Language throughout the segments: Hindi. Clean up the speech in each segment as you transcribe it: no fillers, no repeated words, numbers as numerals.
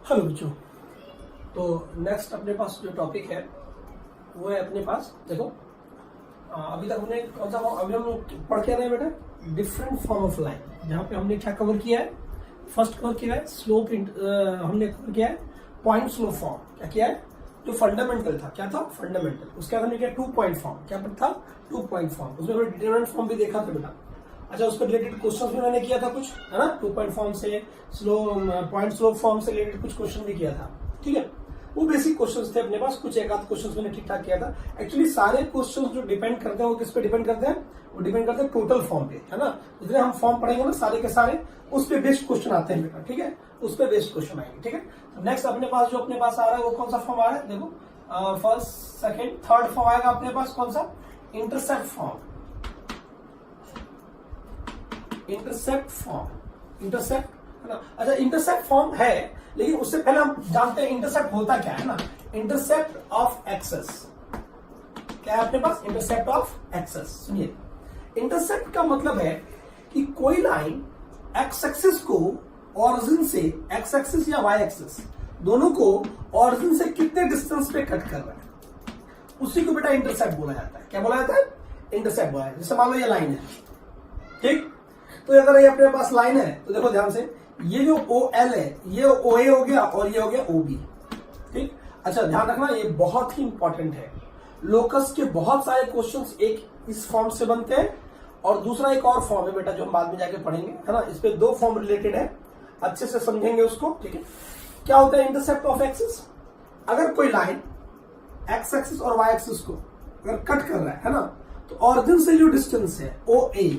हेलो बच्चों। तो नेक्स्ट अपने पास जो टॉपिक है वो है अपने पास देखो अभी तक हमने कौन सा अभी हम पढ़ के रहे हैं बेटा डिफरेंट फॉर्म ऑफ लाइन। जहाँ पे हमने क्या कवर किया है, फर्स्ट कवर किया है स्लोप, हमने कवर किया है पॉइंट स्लोप फॉर्म। क्या किया है, जो फंडामेंटल था, क्या था फंडामेंटल, उसके बाद हमने किया 2 पॉइंट फॉर्म। क्या था 2 पॉइंट फॉर्म, उसमें हमने डिटरमिनेंट फॉर्म भी देखा था बेटा। अच्छा, उसके रिलेटेड क्वेश्चंस भी मैंने किया था कुछ, है ना। 2 पॉइंट फॉर्म से पॉइंट स्लोप फॉर्म से रिलेटेड कुछ क्वेश्चन भी किया था, ठीक है। वो बेसिक क्वेश्चंस थे अपने पास, कुछ एक आध क्वेश्चंस मैंने ठीक ठाक किया था। एक्चुअली सारे क्वेश्चंस जो डिपेंड करते हैं वो किस पे डिपेंड करते हैं, वो डिपेंड करते हैं टोटल फॉर्म पे, है ना। जितने हम फॉर्म पढ़ेंगे ना सारे के सारे उस पे बेस्ड क्वेश्चन आते हैं बेटा, ठीक है। उस पे बेस्ड क्वेश्चन आएंगे, ठीक है। तो नेक्स्ट अपने पास जो अपने पास आ रहा है वो कौन सा फॉर्म आ रहा है, देखो फर्स्ट सेकेंड थर्ड फॉर्म आएगा अपने पास, कौन सा, intercept form. Intercept form, intercept, है ना। अच्छा, इंटरसेप्ट फॉर्म है, लेकिन उससे पहले हम जानते हैं इंटरसेप्ट होता क्या है ना। इंटरसेप्ट ऑफ एक्सेस क्या है अपने पास, इंटरसेप्ट ऑफ एक्सेस। सुनिए, इंटरसेप्ट का मतलब है कि कोई लाइन एक्स एक्सिस को ऑरिजिन से, एक्स एक्सिस या वाई एक्सिस दोनों को ऑरिजिन से कितने डिस्टेंस पे कट कर रहा है, उसी को बेटा इंटरसेप्ट बोला जाता है। क्या बोला जाता है, इंटरसेप्ट बोला जाता है। जैसे मान लो ये लाइन है, ठीक। तो अगर ये अपने पास लाइन है तो देखो ध्यान से, ये जो OL है ये OA हो गया और ये हो गया OB, ठीक। अच्छा, ध्यान रखना ये बहुत ही इंपॉर्टेंट है। लोकस के बहुत सारे क्वेश्चंस एक इस फॉर्म से बनते हैं और दूसरा एक और फॉर्म है बेटा जो हम बाद में जाके पढ़ेंगे, है ना। इस पे 2 फॉर्म रिलेटेड है, अच्छे से समझेंगे उसको, ठीक है। क्या होता है इंटरसेप्ट ऑफ एक्सिस, अगर कोई लाइन एक्स एक्सिस और वाई एक्सिस को अगर कट कर रहा है ना, तो ऑरिजिन से जो डिस्टेंस है OA,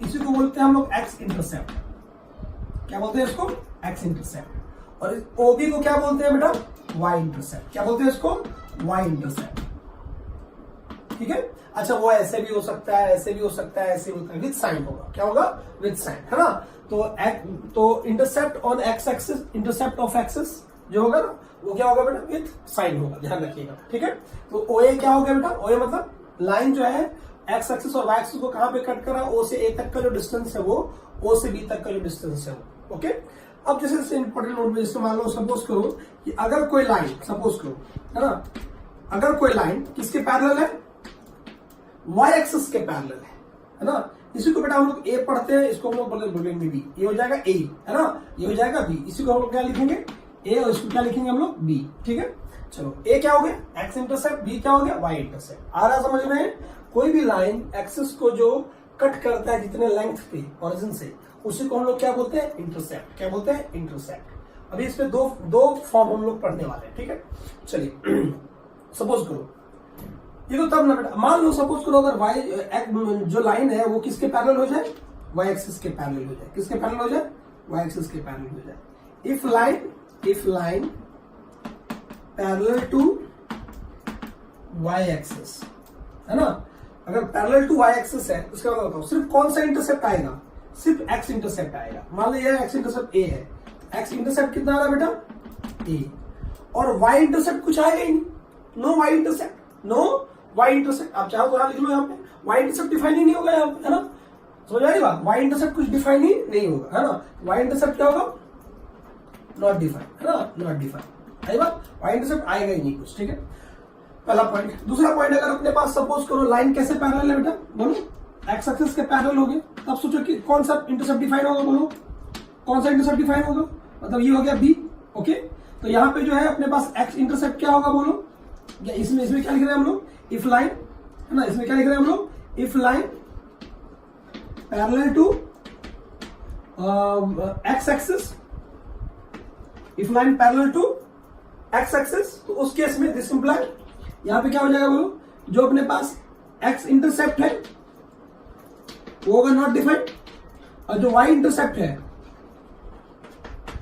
इसी को बोलते हैं हम लोग एक्स इंटरसेप्ट। क्या बोलते हैं इसको, एक्स इंटरसेप्ट। और OB को क्या बोलते हैं बेटा, वाई इंटरसेप्ट। क्या बोलते हैं इसको, वाई इंटरसेप्ट, ठीक है। अच्छा, वो ऐसे भी हो सकता है, ऐसे भी हो सकता है, ऐसे भी होता है, विद साइन होगा। क्या होगा, विद साइन, है ना। तो intercept on x axis, intercept of axis जो होगा ना वो क्या होगा बेटा, विद साइन होगा, ध्यान रखिएगा, ठीक है। तो OA क्या हो गया बेटा, OA मतलब लाइन जो है एक्स एक्सिस और वाई एक्सिस को कहां पे कट करा, O से A तक का जो डिस्टेंस है वो O से B तक का जो डिस्टेंस है वो, ओके। अब जैसे इंपॉर्टेंट नोट में, जैसे मान लो सपोज करो कि अगर कोई लाइन, सपोज करो, है ना, अगर कोई लाइन किसके पैरेलल है, वाई एक्सिस के पैरेलल है ना। इसी को बेटा हम लोग A पढ़ते हैं, इसको हम लोग बोलेंगे B, ये हो जाएगा A, है ना, ये हो जाएगा B। इसी को हम लोग क्या लिखेंगे, A, और इसको क्या लिखेंगे हम लोग B, ठीक है। चलो, A क्या हो गया, एक्स इंटरसेप्ट, B क्या हो गया, वाई इंटरसेप्ट। आ रहा समझ में, कोई भी लाइन एक्सिस को जो कट करता है जितने लेंथ पे ऑरिजिन से, उसी को हम लोग क्या बोलते हैं, इंटरसेप्ट। क्या बोलते हैं, इंटरसेप्ट। अभी इसमें दो फॉर्म हम लोग पढ़ने वाले हैं, ठीक है। चलिए सपोज करो, ये तो तब ना बेटा, मान लो सपोज करो अगर वाई जो लाइन है वो किसके पैरेलल हो जाए, वाई एक्सिस के पैरेलल हो जाए। किसके पैरेलल हो जाए, वाई एक्सिस के पैरेलल हो जाए। If line parallel to Y axis, है ना। अगर पैरेलल टू वाई एक्सिस है उसका मतलब बताओ सिर्फ कौन सा इंटरसेप्ट आएगा, सिर्फ एक्स इंटरसेप्ट आएगा। मान लो ये एक्स इंटरसेप्ट A है, एक्स इंटरसेप्ट कितना आ रहा है बेटा, A, और वाई इंटरसेप्ट कुछ आएगा ही नहीं, know why intercept, know why intercept. आप चाहो तो यहां लिख लो, यहाँ पे वाई इंटरसेप्ट डिफाइन ही नहीं होगा यहाँ पे, है ना। समझ आ रही बात, वाई इंटरसेप्ट कुछ डिफाइन ही नहीं होगा, है ना। वाई इंटरसेप्ट क्या होगा, नॉट डिफाइन, है ना, नॉट डिफाइन। आई बात, वाई इंटरसेप्ट आएगा ही नहीं कुछ, ठीक है। पहला पॉइंट। दूसरा पॉइंट, अगर अपने पास सपोज करो लाइन कैसे पैरेलल है बेटा, बोलो एक्स एक्सिस के पैरेलल हो गए, तब सोचो कि कौन सा इंटरसेप्ट डिफाइन होगा, बोलो कौन सा इंटरसेप्ट डिफाइन होगा, मतलब ये हो गया B, ओके। तो यहाँ पे जो है अपने पास एक्स इंटरसेप्ट क्या होगा, बोलो। इसमें क्या लिख रहे हैं हम लोग, इफ लाइन, है ना, इसमें क्या लिख रहे हैं हम लोग, if line parallel to X axis, if line parallel to X axis, तो उस केस में दिस इंप्लाई, यहां पे क्या हो जाएगा बोलो, जो अपने पास एक्स इंटरसेप्ट है वो होगा नॉट डिफाइंड, और जो वाई इंटरसेप्ट है,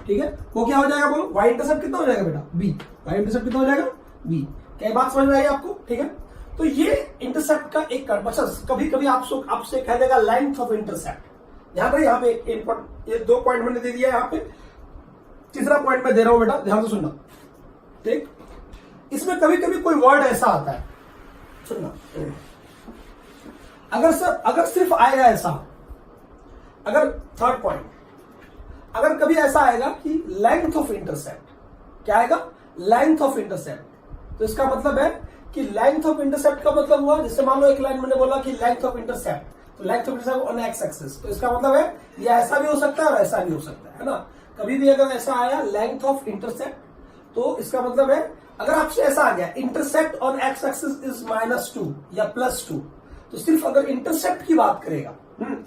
ठीक है, वो क्या हो जाएगा बोलो, वाई इंटरसेप्ट कितना हो जाएगा बेटा, B। वाई इंटरसेप्ट कितना हो जाएगा, B। क्या बात समझ में आई आपको, ठीक है। तो ये इंटरसेप्ट का एक अच्छा, कभी कभी आपसे कह देगा लेंथ ऑफ इंटरसेप्ट। यहाँ पे ये 2 पॉइंट मैंने दे दिया, यहाँ पे तीसरा पॉइंट मैं दे रहा हूं बेटा, ध्यान से सुनना, ठीक। इसमें कभी कभी कोई वर्ड ऐसा आता है, सुनना, अगर सिर्फ आएगा ऐसा, अगर थर्ड पॉइंट, अगर कभी ऐसा आएगा कि लेंथ ऑफ इंटरसेप्ट, क्या आएगा, लेंथ ऑफ इंटरसेप्ट। तो इसका मतलब है कि लेंथ ऑफ इंटरसेप्ट का मतलब हुआ, जैसे मान लो एक लाइन मैंने बोला कि लेंथ ऑफ इंटरसेप्ट, तो length of intercept on x axis, तो इसका मतलब है ये ऐसा भी हो सकता है और ऐसा भी हो सकता है ना। कभी भी अगर ऐसा आया लेंथ ऑफ इंटरसेप्ट, तो इसका मतलब है अगर आपसे ऐसा आ गया intercept on x axis is -2 या +2, तो सिर्फ अगर इंटरसेप्ट की बात करेगा,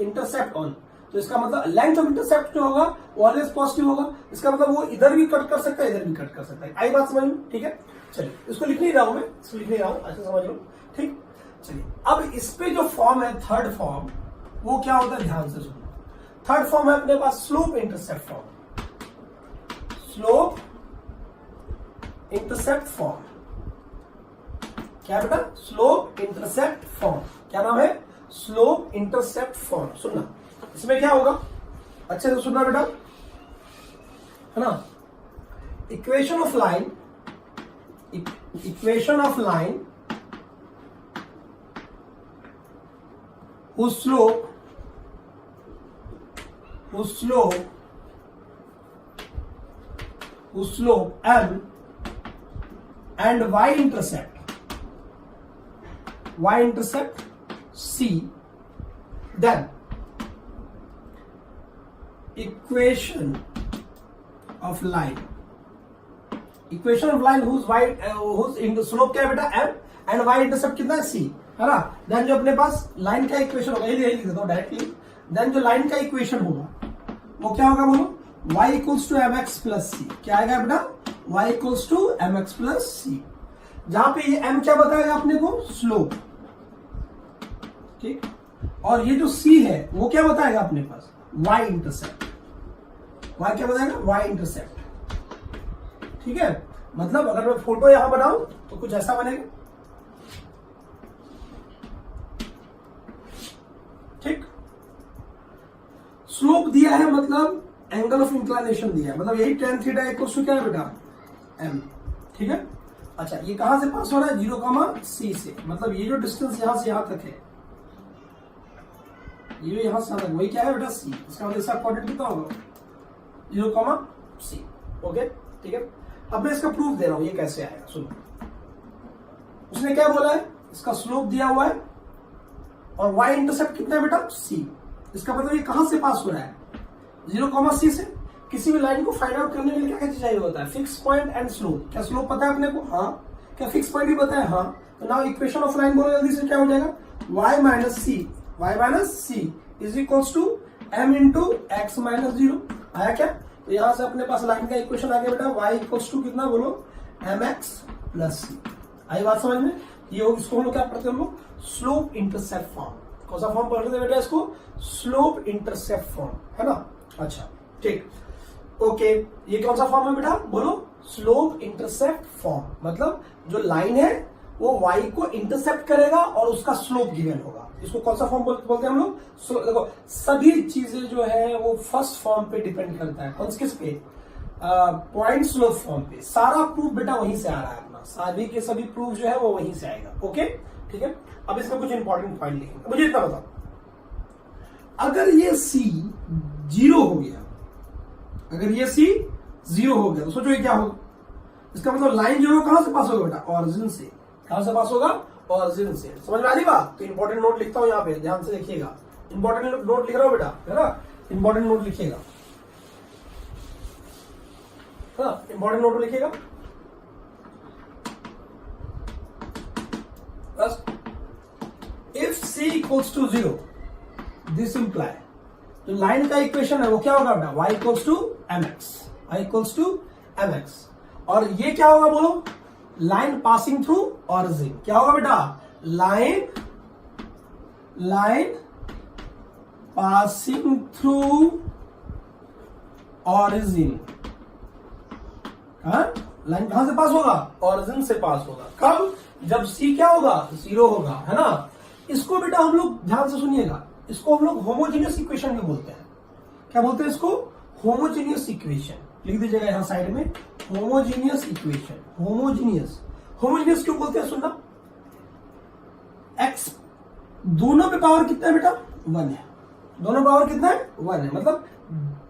इंटरसेप्ट ऑन, तो इसका मतलब लेंथ ऑफ इंटरसेप्ट जो होगा वो ऑलवेज पॉजिटिव होगा। इसका मतलब वो इधर भी कट कर सकता है, इधर भी कट कर सकता है। आई बात समझ में? ठीक है, चलिए इसको लिख नहीं रहा हूं मैं, इसको लिख नहीं रहा हूं, अच्छा समझ लो। ठीक, चलिए अब इस पे जो फॉर्म है थर्ड फॉर्म, वो क्या होता है, ध्यान से सुनो। थर्ड फॉर्म है अपने पास slope intercept form. Slope intercept form क्या है बेटा, स्लोप इंटरसेप्ट फॉर्म। क्या नाम है, स्लोप इंटरसेप्ट फॉर्म। सुनना, इसमें क्या होगा, अच्छे से सुनना बेटा, है ना। Equation of line, equation of line whose slope m and y intercept c, then equation of line whose slope क्या है बेटा, m and y intercept कितना है, c, है ना। देन जो अपने पास लाइन का इक्वेशन होगा, यही लिख देता हूं डायरेक्टली। देन जो लाइन का इक्वेशन होगा वो क्या होगा बोलो, y equals to mx plus c। क्या आएगा बेटा, y equals to mx plus c, जहां पे ये m क्या बताएगा अपने को, स्लोप, ठीक। और ये जो c है वो क्या बताएगा अपने पास, y इंटरसेप्ट। y क्या बताएगा, y इंटरसेप्ट, ठीक है। मतलब अगर मैं फोटो यहां बनाऊं तो कुछ ऐसा बनेगा, ठीक। स्लोप दिया है मतलब एंगल ऑफ इंक्लाइनेशन दिया है, मतलब यही tan थीटा इक्वल्स टू क्या है बेटा, m, ठीक है। अच्छा, ये कहां से पास हो रहा है, 0, c से, मतलब ये जो डिस्टेंस यहां से यहां तक है, ये यहां से यहां तक, वही क्या है बेटा, c। इसका मतलब इसका कोऑर्डिनेट कितना होगा, 0, c। ओके, ठीक है। अब मैं इसका प्रूफ दे रहा हूं, ये कैसे आएगा, सुनो। उसने क्या बोला है, इसका स्लोप दिया हुआ है और y इंटरसेप्ट कितना है बेटा, c। इसका मतलब ये कहां से पास हो रहा है, 0, c से। किसी भी लाइन को फाइंड आउट करने के लिए क्या चाहिए होता है, फिक्स पॉइंट एंड स्लोप। क्या स्लोप पता है अपने को, हाँ। क्या फिक्स पॉइंट भी पता है, हाँ। तो नाउ इक्वेशन ऑफ लाइन बोलो जल्दी से, क्या हो जाएगा, y minus c is equals to m into x minus 0। आया क्या, तो यहां से अपने पास लाइन का इक्वेशन आ गया बेटा, y इक्वल्स टू कितना बोलो, mx प्लस c। आई बात समझ में, ये हो, इसको हम लोग क्या पढ़ते हैं, हम लोग स्लोप इंटरसेप्ट फॉर्म। कौन सा फॉर्म पढ़ रहे थे बेटा, इसको स्लोप इंटरसेप्ट फॉर्म, है ना। अच्छा, ठीक, ओके। ये कौन सा फॉर्म है बेटा, बोलो, स्लोप इंटरसेप्ट फॉर्म। मतलब जो लाइन है वो y को इंटरसेप्ट करेगा और उसका स्लोप गिवन होगा। इसको कौन सा फॉर्म बोलते हैं हम लोग, देखो सभी चीजें जो है वो फर्स्ट फॉर्म पे डिपेंड करता है, कौन किस पे, पॉइंट स्लोप फॉर्म पे। सारा प्रूफ बेटा वहीं से आ रहा है अपना, सभी के सभी प्रूफ जो है वो वहीं से आएगा। ओके, ठीक है। अब इसमें कुछ इंपॉर्टेंट पॉइंट लिखेंगे, मुझे इतना बताओ, अगर ये c 0 हो गया, अगर ये c 0 हो गया तो सोचो ये क्या होगा, इसका मतलब लाइन जो है कहां से पास होगा बेटा, ऑरिजिन से। कहां से पास होगा, ऑरिजिन से। समझ में आ रही बात, तो इंपॉर्टेंट नोट लिखता हूं यहाँ पे, ध्यान से लिखिएगा। इंपॉर्टेंट नोट लिख रहा हूं बेटा, है ना, इंपॉर्टेंट नोट लिखिएगा, इंपॉर्टेंट नोट लिखिएगा बस। If c equals to 0, this imply, तो लाइन का इक्वेशन है वो क्या होगा बेटा, y इक्वल्स टू mx, और ये क्या होगा बोलो, लाइन पासिंग थ्रू ऑरिजिन। क्या होगा बेटा, line passing through origin. Line कहां से पास होगा, ऑरिजिन से पास होगा। कब, जब c क्या होगा, 0 होगा, है ना। इसको बेटा हम लोग ध्यान से सुनिएगा, इसको हम लोग होमोजीनियस इक्वेशन भी बोलते हैं। क्या बोलते हैं इसको, होमोजीनियस इक्वेशन। लिख दीजिएगा यहां साइड में, होमोजीनियस इक्वेशन। होमोजीनियस क्यों बोलते हैं, सुनना, x दोनों पे पावर कितना है बेटा, 1 है। दोनों पावर कितना है, 1 है। मतलब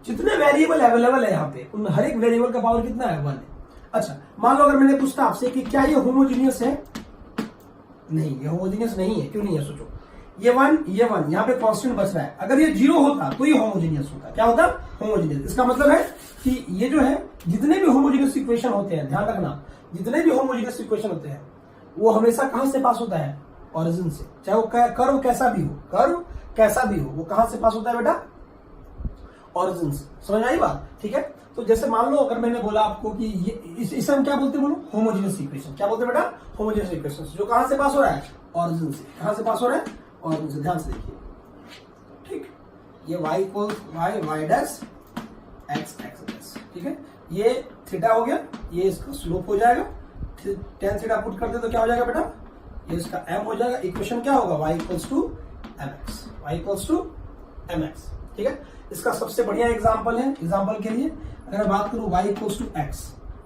जितने वेरिएबल अवेलेबल है यहाँ पे, उनमें हर एक वेरिएबल का पावर कितना है, 1 है। अच्छा मान लो अगर मैंने पूछता आपसे कि क्या ये होमोजीनियस है, नहीं ये होमोजीनियस नहीं है। क्यों नहीं है सोचो, ये वन यहाँ पे कांस्टेंट बच रहा है। अगर ये 0 होता तो ये होमोजीनियस होता। क्या होता? होमोजीनियस। इसका मतलब है कि ये जो है जितने भी होमोजीनियस इक्वेशन होते हैं, ध्यान रखना, जितने भी होमोजीनियस इक्वेशन होते हैं वो हमेशा कहां से पास होता है? ओरिजिन से। चाहे वो कर्व कैसा भी हो, कर्व कैसा भी हो, वो कहां से पास होता है बेटा? ओरिजिन से। समझ आई बात? ठीक है। तो जैसे मान लो अगर मैंने बोला आपको कि ये इसे हम क्या बोलते हैं, बोलो होमोजीनियस इक्वेशन। क्या बोलते हैं बेटा? Homogeneous equation. जो कहां से पास हो रहा है? ओरिजिन से। कहां से पास हो रहा है? ओरिजिन से। ध्यान से देखिए, ठीक, ये y equal y dash x dash, ठीक है। ये थीटा हो गया, ये इसका स्लोप हो जाएगा। टेन थीटा पुट कर दे तो क्या हो जाएगा बेटा? ये इसका m हो जाएगा। इक्वेशन क्या होगा? y equals to mx, y equals to mx, ठीक है। इसका सबसे बढ़िया एग्जांपल है, एग्जांपल के लिए अगर मैं बात करूं y इक्वल्स टू x,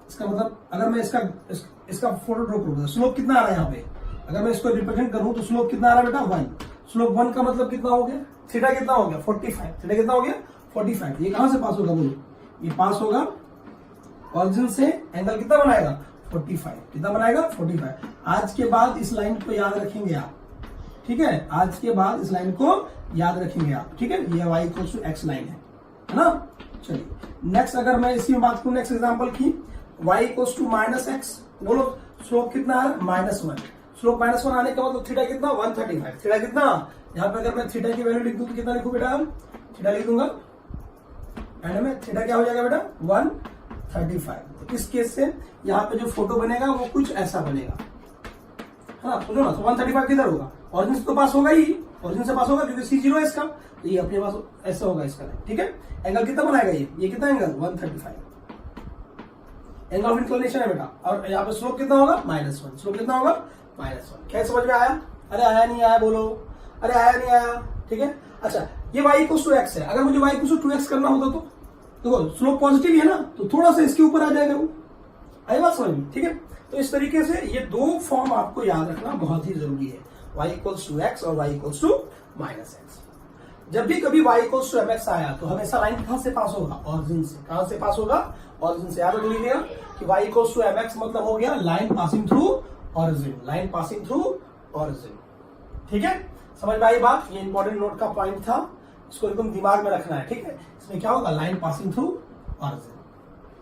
इसका मतलब अगर मैं इसका फोटो ड्रॉ करूंगा, स्लोप कितना आ रहा है यहाँ पे? अगर मैं इसको रिप्रेजेंट करूं तो स्लोप कितना आ रहा है बेटा? 1। स्लोप 1 का मतलब कितना हो गया? थीटा कितना हो गया? 45। थीटा कितना हो गया? 45। ये कहां से पास होगा बोलो? ये पास होगा ओरिजिन से। एंगल कितना बनाएगा? 45। कितना बनाएगा? 45। आज के बाद इस लाइन को याद रखेंगे आप, ठीक है। आज के बाद इस लाइन को याद रखेंगे आप, ठीक है। ये y equal to x line है ना। चलिए नेक्स्ट, अगर मैं इसी में बात करूं नेक्स्ट एग्जांपल की, y equal to minus X, बोलो स्लोप कितना आ रहा है? -1। स्लोप -1 आने के बाद थीटा कितना? 135। थीटा कितना? यहाँ पे अगर मैं थीटा की वैल्यू लिख दूं तो कितना लिखूं बेटा? हम थीटा लिख दूंगा एंड में थीटा क्या हो जाएगा बेटा? 135। तो इस केस से यहाँ पे जो फोटो बनेगा वो कुछ ऐसा बनेगा, है ना। समझो ना। तो 135 किधर होगा? ओरिजिन से तो पास होगा ही, ओरिजिन से पास होगा क्योंकि C0 है इसका, तो ये अपने पास ऐसा होगा इसका, ठीक है। एंगल कितना बनाएगा ये कितना एंगल? 135। एंगल ऑफ इंक्लिनेशन है बेटा। और यहाँ पे स्लोप कितना होगा? -1। स्लोप कितना होगा? -1। क्या समझ में आया? अरे आया नहीं आया बोलो? अरे आया नहीं आया? ठीक है। अच्छा ये y इक्वल टू x है। अगर मुझे y इक्वल टू 2x करना होता तो देखो स्लोप पॉजिटिव है ना, तो थोड़ा सा इसके ऊपर आ जाएगा वो। आई बात समझ में? ठीक है। तो इस तरीके से ये दो फॉर्म आपको याद रखना बहुत ही जरूरी है, y इक्वल्स टू x और y इक्वल्स टू -x। जब भी कभी y इक्वल्स टू mx आया तो हमेशा लाइन कहां से पास होगा? ओरिजिन से। कहां से पास होगा? ओरिजिन से। याद रख लीजिएगा कि y इक्वल्स टू mx मतलब हो गया line passing through origin, line passing through origin, ठीक है। समझ में आई बात? ये इंपॉर्टेंट नोट का पॉइंट था, इसको एकदम दिमाग में रखना है, ठीक है। इसमें क्या होगा? लाइन पासिंग थ्रू ओरिजिन,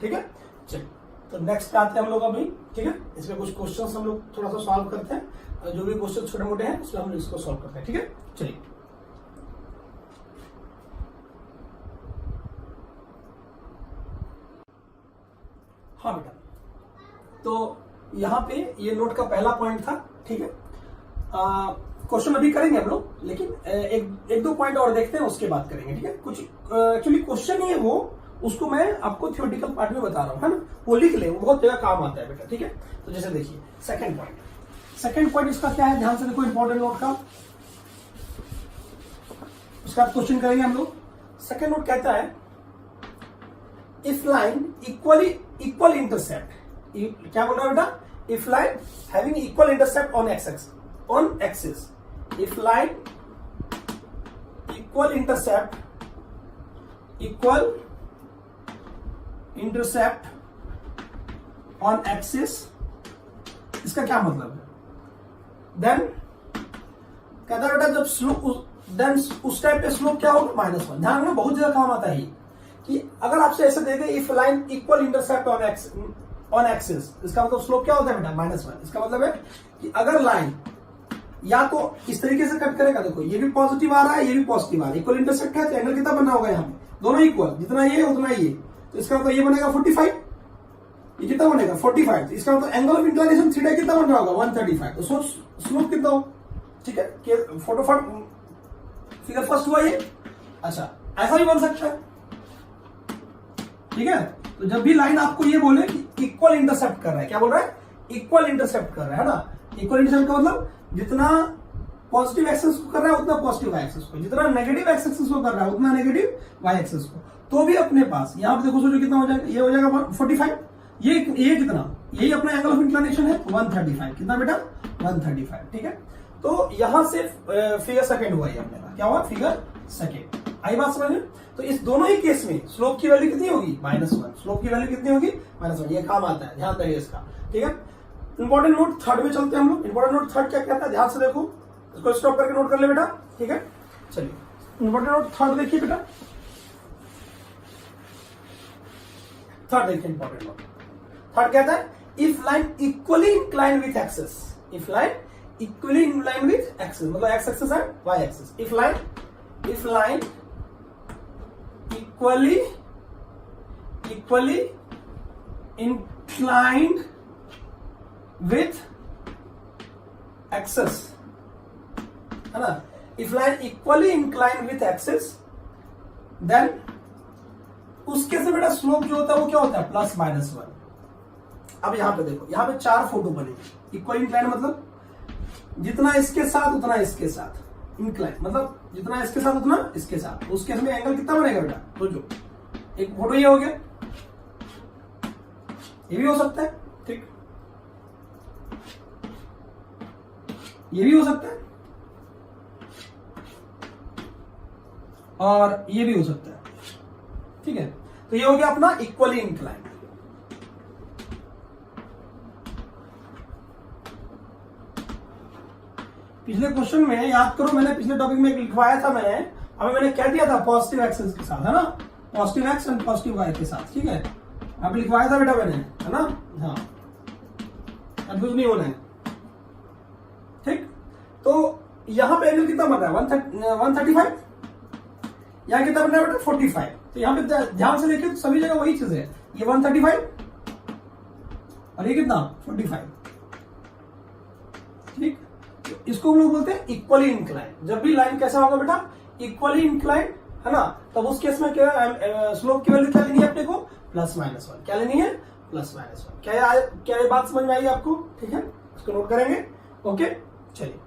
ठीक है। चलिए तो नेक्स्ट पे आते हैं हम लोग अभी, ठीक है। इसमें कुछ क्वेश्चंस हम लोग थोड़ा सा सॉल्व करते हैं, जो भी क्वेश्चन छोटे मोटे हैं उसमें हम लोग इसको सॉल्व करते हैं, ठीक है। चलिए हाँ बेटा, तो यहाँ पे ये नोट का पहला पॉइंट था, ठीक है। क्वेश्चन अभी करेंगे हम लोग, लेकिन एक दो पॉइंट और देखते हैं, उसके बाद करेंगे, ठीक है। कुछ एक्चुअली क्वेश्चन ही है वो, उसको मैं आपको थ्योरेटिकल पार्ट में बता रहा हूं, है ना। वो लिख ले, वो बहुत जगह काम आता है बेटा, ठीक है। तो जैसे देखिए सेकंड पॉइंट इसका क्या है, ध्यान से देखो, इंपॉर्टेंट नोट का। उसका क्वेश्चन करेंगे हम लोग। सेकंड नोट कहता है इफ लाइन इक्वल इंटरसेप्ट, क्या बोल रहा है बेटा? If line having equal intercept on axis, if line equal intercept on axis, इसका क्या मतलब है? देन कहता है बेटा जब स्लोप, देन उस टाइप पे स्लोप क्या होगा? -1। ध्यान रखना, बहुत ज्यादा काम आता है कि अगर आपसे ऐसे दे दे if line equal intercept on axis, इसका मतलब स्लोप क्या होता है बेटा? -1। इसका मतलब है कि अगर लाइन या तो इस तरीके से कट करेगा, देखो ये भी पॉजिटिव आ रहा है, ये भी पॉजिटिव आ रहा है, इक्वल इंटरसेप्ट है तो एंगल कितना बनना होगा? यहाँ पे दोनों इक्वल, जितना ये उतना ये, तो इसका मतलब ये बनेगा 45, ये कितना बनेगा? 45। तो इसका मतलब एंगल ऑफ इंक्लिनेशन थीटा कितना बन रहा होगा? 135। तो स्लोप कितना हो? ठीक है, फिगर फर्स्ट हुआ ये। अच्छा ऐसा भी बन सकता है, ठीक है। तो जब भी लाइन आपको ये बोले कि इक्वल इंटरसेप्ट कर रहा है, क्या बोल रहा है? इक्वल इंटरसेप्ट कर रहा है ना। इक्वल इंटरसेप्ट का मतलब जितना पॉजिटिव एक्सेस को कर रहा है उतना पॉजिटिव वाई एक्सेस को, जितना नेगेटिव एक्सेस को कर रहा है उतना नेगेटिव वाई एक्सेस को। तो भी अपने पास यहाँ पे देखो सोचो कितना हो जाएगा? ये हो जाएगा 45। ये कितना? यही अपना एंगल ऑफ इंक्लिनेशन है 135। कितना बेटा? 135, ठीक है। तो यहां से फिगर सेकंड हुआ ये अपने पास, क्या हुआ? Figure second. आई बात समझ में? तो इस दोनों ही केस में स्लोप की वैल्यू कितनी होगी? -1। स्लोप की वैल्यू कितनी होगी? -1। ये काम आता है, ध्यान रखिए इसका, ठीक है। इंपॉर्टेंट नोट थर्ड में चलते हैं हम लोग। इंपॉर्टेंट नोट थर्ड क्या कहता है, ध्यान से देखो, इसको स्टॉप करके नोट कर ले बेटा, ठीक है। चलिए इंपॉर्टेंट नोट थर्ड देखिए बेटा, थर्ड देखिए इंपॉर्टेंट नोट थर्ड कहता है if line equally incline with axes, if line equally incline with axes, मतलब एक्स एक्सेस है Y axes, if line equally inclined with axes, है ना। If line equally inclined with axes then उसके से बेटा स्लोप जो होता है वो क्या होता है? +-1। अब यहां पे देखो, यहां पे 4 फोटो बनेगी। इक्वल इंक्लाइन मतलब जितना इसके साथ उतना इसके साथ, इंक्लाइन मतलब जितना इसके साथ उतना इसके साथ। उसके में एंगल कितना बनेगा बेटा? तो जो एक फोटो ये हो गया, ये भी हो सकता है, ठीक, ये भी हो सकता है और ये भी हो सकता है, ठीक है। तो ये हो गया अपना इक्वली इंक्लाइन। पिछले क्वेश्चन में याद करो, मैंने पिछले टॉपिक में लिखवाया था, मैंने क्या दिया था? पॉजिटिव एक्सेस के साथ, है ना, positive X and positive Y के साथ, ठीक है। अब लिखवाया था बेटा मैंने, है ना, हाँ, कंफ्यूज नहीं होना है, ठीक। तो यहां पे एंगल कितना बन रहा है? 135, यहां कितना बन रहा है बेटा? 45। तो यहां पे ध्यान से देखिए, तो सभी जगह वही चीज है, ये 135 और ये कितना? 45, ठीक। तो इसको हम लोग बोलते हैं इक्वली इंक्लाइन। जब भी लाइन कैसा होगा बेटा? इक्वली इंक्लाइन, है ना, तब उस केस में क्या स्लोप की वैल्यू क्या लेनी है अपने को? +-1। क्या लेनी है? +-1। क्या ये बात समझ में आई आपको? ठीक है, इसको नोट करेंगे, ओके। चलिए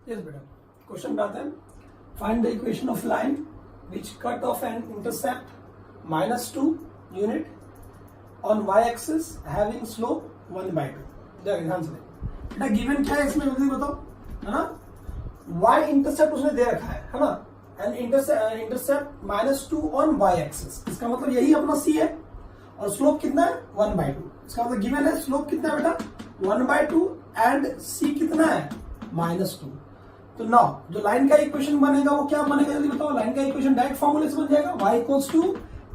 यस बेटा, क्वेश्चन पे आते हैं। Find the equation of line which cut off an intercept -2 unit on y axis having slope 1/2। ध्यान से बेटा, गिवन क्या है इसमें जल्दी बताओ, है ना। y इंटरसेप्ट उसने दे रखा है ना, and intercept -2 on y axis, इसका मतलब यही अपना c है, और स्लोप कितना है? 1/2। इसका मतलब गिवन है स्लोप कितना है बेटा? 1/2 एंड c कितना है? -2। तो नाउ जो लाइन का इक्वेशन बनेगा वो क्या बनेगा जल्दी बताओ? लाइन का इक्वेशन डायरेक्ट फॉर्मूले से बन जाएगा, y =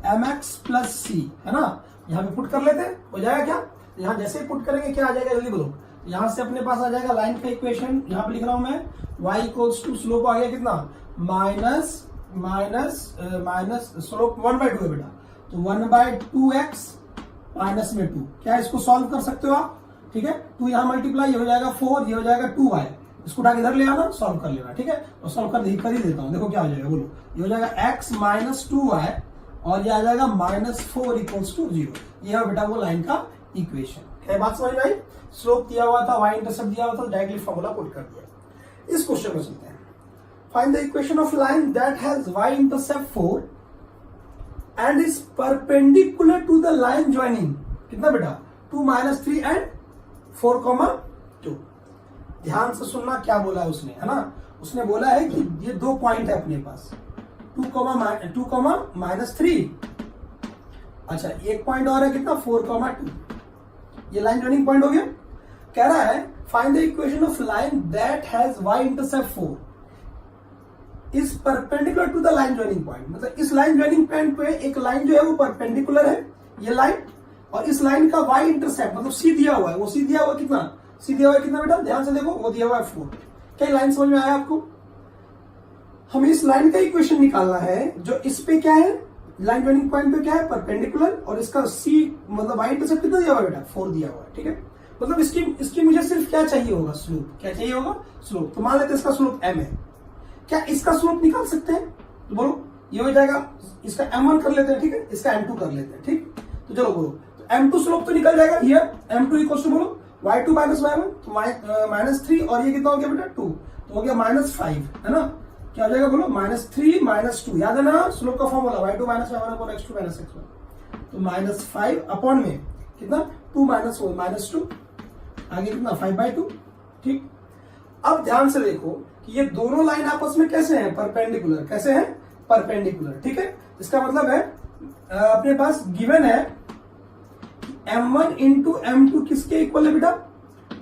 mx + c, है ना। यहां पे पुट कर लेते हैं, हो जाएगा क्या? यहां जैसे ही पुट करेंगे क्या आ जाएगा जल्दी बोलो? यहां से अपने पास आ जाएगा लाइन का इक्वेशन, यहां पे लिख रहा हूं मैं, y = स्लोप आ गया कितना? माइनस स्लोप 1/2 है बेटा, तो 1/2x माइनस में 2। क्या इसको सॉल्व कर सकते हो आप? ठीक है, 2 यहां मल्टीप्लाई, ये हो जाएगा 4, ये हो जागा 2y, इसको उठा के इधर ले आना, सॉल्व कर लेना, ठीक है। और सॉल्व कर ही देता हूं, देखो क्या हो जाएगा बोलो। ये हो जाएगा x - 2y और ये आ जाएगा -4 = 0। ये है बेटा वो लाइन का इक्वेशन। क्या बात समझ में आई? स्लोप दिया हुआ था, y इंटरसेप्ट दिया हुआ था, डायरेक्टली फॉर्मूला पुट कर दिया। इस क्वेश्चन में चलते हैं। Find the equation of line that has y intercept 4 and is perpendicular to the line joining. कितना बेटा? 2 - 3 एंड 4,2। ध्यान से सुनना क्या बोला है उसने, है ना। उसने बोला है कि ये 2 पॉइंट है अपने पास, 2, -3। अच्छा, एक पॉइंट और है कितना? 4,2। ये लाइन ज्वाइनिंग पॉइंट हो गया। कह रहा है find the equation of line that has y intercept 4 is perpendicular to the line joining point. मतलब इस लाइन ज्वाइनिंग पॉइंट पे एक लाइन जो है वो परपेंडिकुलर है, ये लाइन, और इस लाइन का y इंटरसेप्ट मतलब c दिया हुआ है, वो c दिया हुआ कितना? c दिया हुआ कितना बेटा? ध्यान से देखो, वो दिया हुआ है 4। क्या लाइन समझ में आया आपको? हमें इस लाइन का इक्वेशन निकालना है जो इस पे क्या है, लाइन ज्वाइनिंग पॉइंट पे क्या है? परपेंडिकुलर, और इसका c मतलब y इंटरसेप्ट कितना दिया हुआ है बेटा? 4 दिया हुआ है, ठीक है। मतलब इसकी मुझे सिर्फ क्या चाहिए होगा? स्लोप। क्या चाहिए होगा? स्लोप। तो मान लेते हैं इसका स्लोप m है, क्या इसका स्लोप निकाल सकते हैं? तो बोलो, ये हो जाएगा, इसका m1 कर लेते हैं, ठीक है, इसका m2 कर लेते हैं, ठीक। तो चलो बोलो, तो m2 स्लोप तो निकल जाएगा, हियर m2 = बोलो y2 - y1, तो -3 और ये कितना हो गया बेटा? 2, तो हो गया -5, है ना। क्या हो जाएगा बोलो? -3 - 2, याद है ना स्लोप का formula, y2 - y1 = x2 - x1। तो -5 अपॉन में कितना? 2 - 4 -2, आगे कितना 5/2, ठीक। अब ध्यान से देखो कि ये दोनों लाइन आपस में कैसे हैं, परपेंडिकुलर, कैसे हैं, परपेंडिकुलर, ठीक है। इसका मतलब है अपने पास गिवन है m1 इंटू m2 किसके इक्वल है बेटा,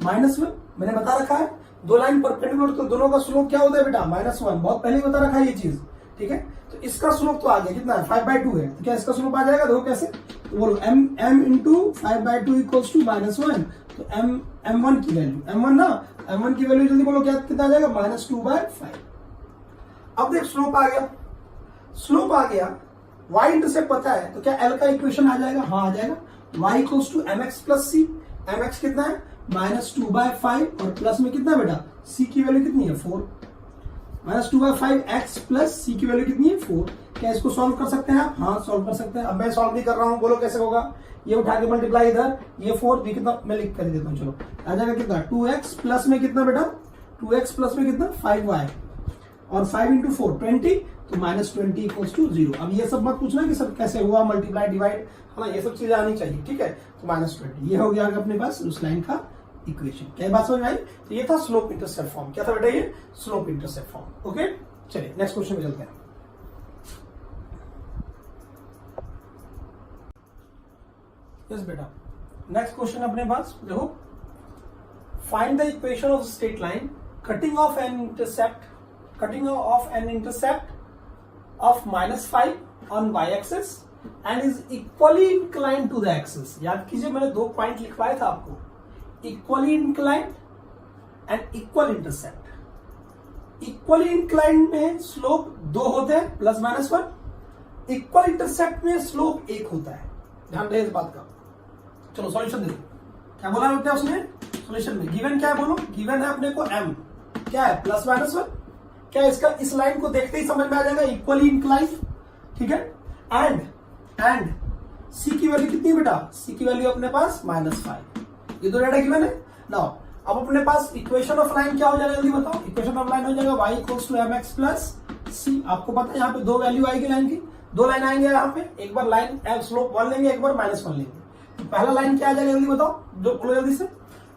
-1। मैंने बता रखा है दो लाइन परपेंडिकुलर तो दोनों का स्लोप क्या होता है बेटा, -1, बहुत पहले बता रखा है ये चीज, ठीक है। तो इसका स्लोप तो आ गया कितना है, 5/2 है, तो क्या इसका स्लोप आ जाएगा, देखो कैसे, तो बोलो m इंटू 5/2 इक्वल्स टू -1, तो m1 की वैल्यू, m1 की वैल्यू जल्दी बोलो क्या कितना आ जाएगा, -2/5। अब देख स्लोप आ गया, स्लोप आ गया, y इंटरसेप्ट पता है, तो क्या L का इक्वेशन आ जाएगा, हाँ आ जाएगा, y equals to mx plus c, mx कितना है -2/5 और प्लस में कितना बेटा, c की वैल्यू कितनी है 4, -2/5 x प्लस c की वैल्यू कितनी है 4। क्या इसको सॉल्व कर सकते हैं आप, हाँ सॉल्व कर सकते हैं। अब मैं सॉल्व नहीं कर रहा हूं, बोलो कैसे होगा, ये उठा के मल्टीप्लाई इधर, ये 4 कितना मैं लिख कर देता हूँ, चलो आ जाएगा कितना 2x प्लस में कितना बेटा, 2x प्लस में कितना 5y और 5 इंटू 4 20, तो -20 इक्वल्स टू 0। अब ये सब मत पूछना कि सब कैसे हुआ, मल्टीप्लाई डिवाइड, है ना, ये सब चीजें आनी चाहिए, ठीक है। तो -20 ये हो गया अपने पास उस लाइन का इक्वेशन। क्या बात समझ में आई, तो ये था स्लोप इंटरसेप्ट फॉर्म। क्या था बेटा, ये स्लोप इंटरसेप्ट फॉर्म। ओके चलिए नेक्स्ट क्वेश्चन पे चलते हैं। यस बेटा, नेक्स्ट क्वेश्चन अपने पास देखो, find the equation of straight line cutting off an intercept of -5 on y-axis and is equally inclined to the axis। याद कीजिए मैंने दो पॉइंट लिखवाया था आपको, equally inclined and equal intercept. Equally inclined में स्लोप 2 होते हैं +-1, इक्वल इंटरसेप्ट में स्लोप 1 होता है, ध्यान रहे इस बात का। चलो सॉल्यूशन देखो, क्या बोला बेटा उसने सॉल्यूशन में, गिवन क्या है बोलो, गिवन है अपने को m, क्या है +-1, क्या इसका इस लाइन को देखते ही समझ में आ जाएगा, इक्वली इंक्लाइंड, ठीक है। एंड c की वैल्यू कितनी बेटा, c की वैल्यू अपने पास -5, ये दो डाटा गिवन है। नाउ अब अपने पास इक्वेशन ऑफ लाइन क्या हो जाएगा जल्दी बताओ, इक्वेशन ऑफ लाइन हो जाएगा y equals to mx plus c। आपको पता है यहाँ पे दो वैल्यू आएगी लाइन की, दो लाइन आएंगे यहाँ पे, एक बार लाइन स्लोप 1 लेंगे, एक बार -1 लेंगे। तो पहला लाइन क्या आ जाएगा जल्दी बताओ, जो बोलो जल्दी से,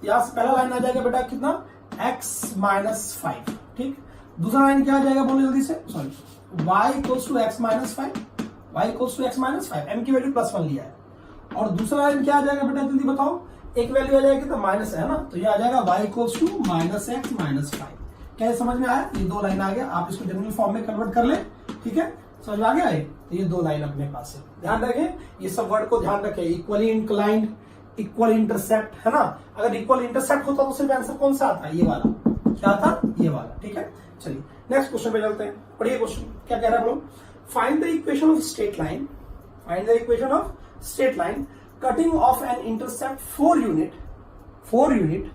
यहाँ से पहला लाइन आ जाएगा बेटा कितना, x-5, ठीक। दूसरा लाइन क्या आ जाएगा बोलो जल्दी से, sorry y equals to x-5, y equals to x-5, m की वैल्यू +1 लिया है। और दूसरा लाइन क्या आ जाएगा बेटा जल्दी बताओ, एक वैल्यू आ जाएगी तो माइनस है ना, तो ये आ जाएगा y इक्वल्स टू -x-5। क्या समझ में आया, ये दो लाइन आ गया, आप इसको जनरल फॉर्म में कन्वर्ट कर ले, ठीक है, समझ में आ गया है। तो ये दो लाइन अपने पास है, ध्यान रखें ये सब वर्ड को ध्यान रखें, इक्वली इंक्लाइंड, इक्वल इंटरसेप्ट, है ना। अगर इक्वल इंटरसेप्ट होता तो सिर्फ आंसर कौन सा आता है, ये वाला, क्या था, ये वाला, ठीक है। चलिए नेक्स्ट क्वेश्चन पे चलते हैं, पढ़िए क्वेश्चन क्या कह रहा है बोलो, find the equation of straight line, find the equation of straight line cutting off an intercept 4 unit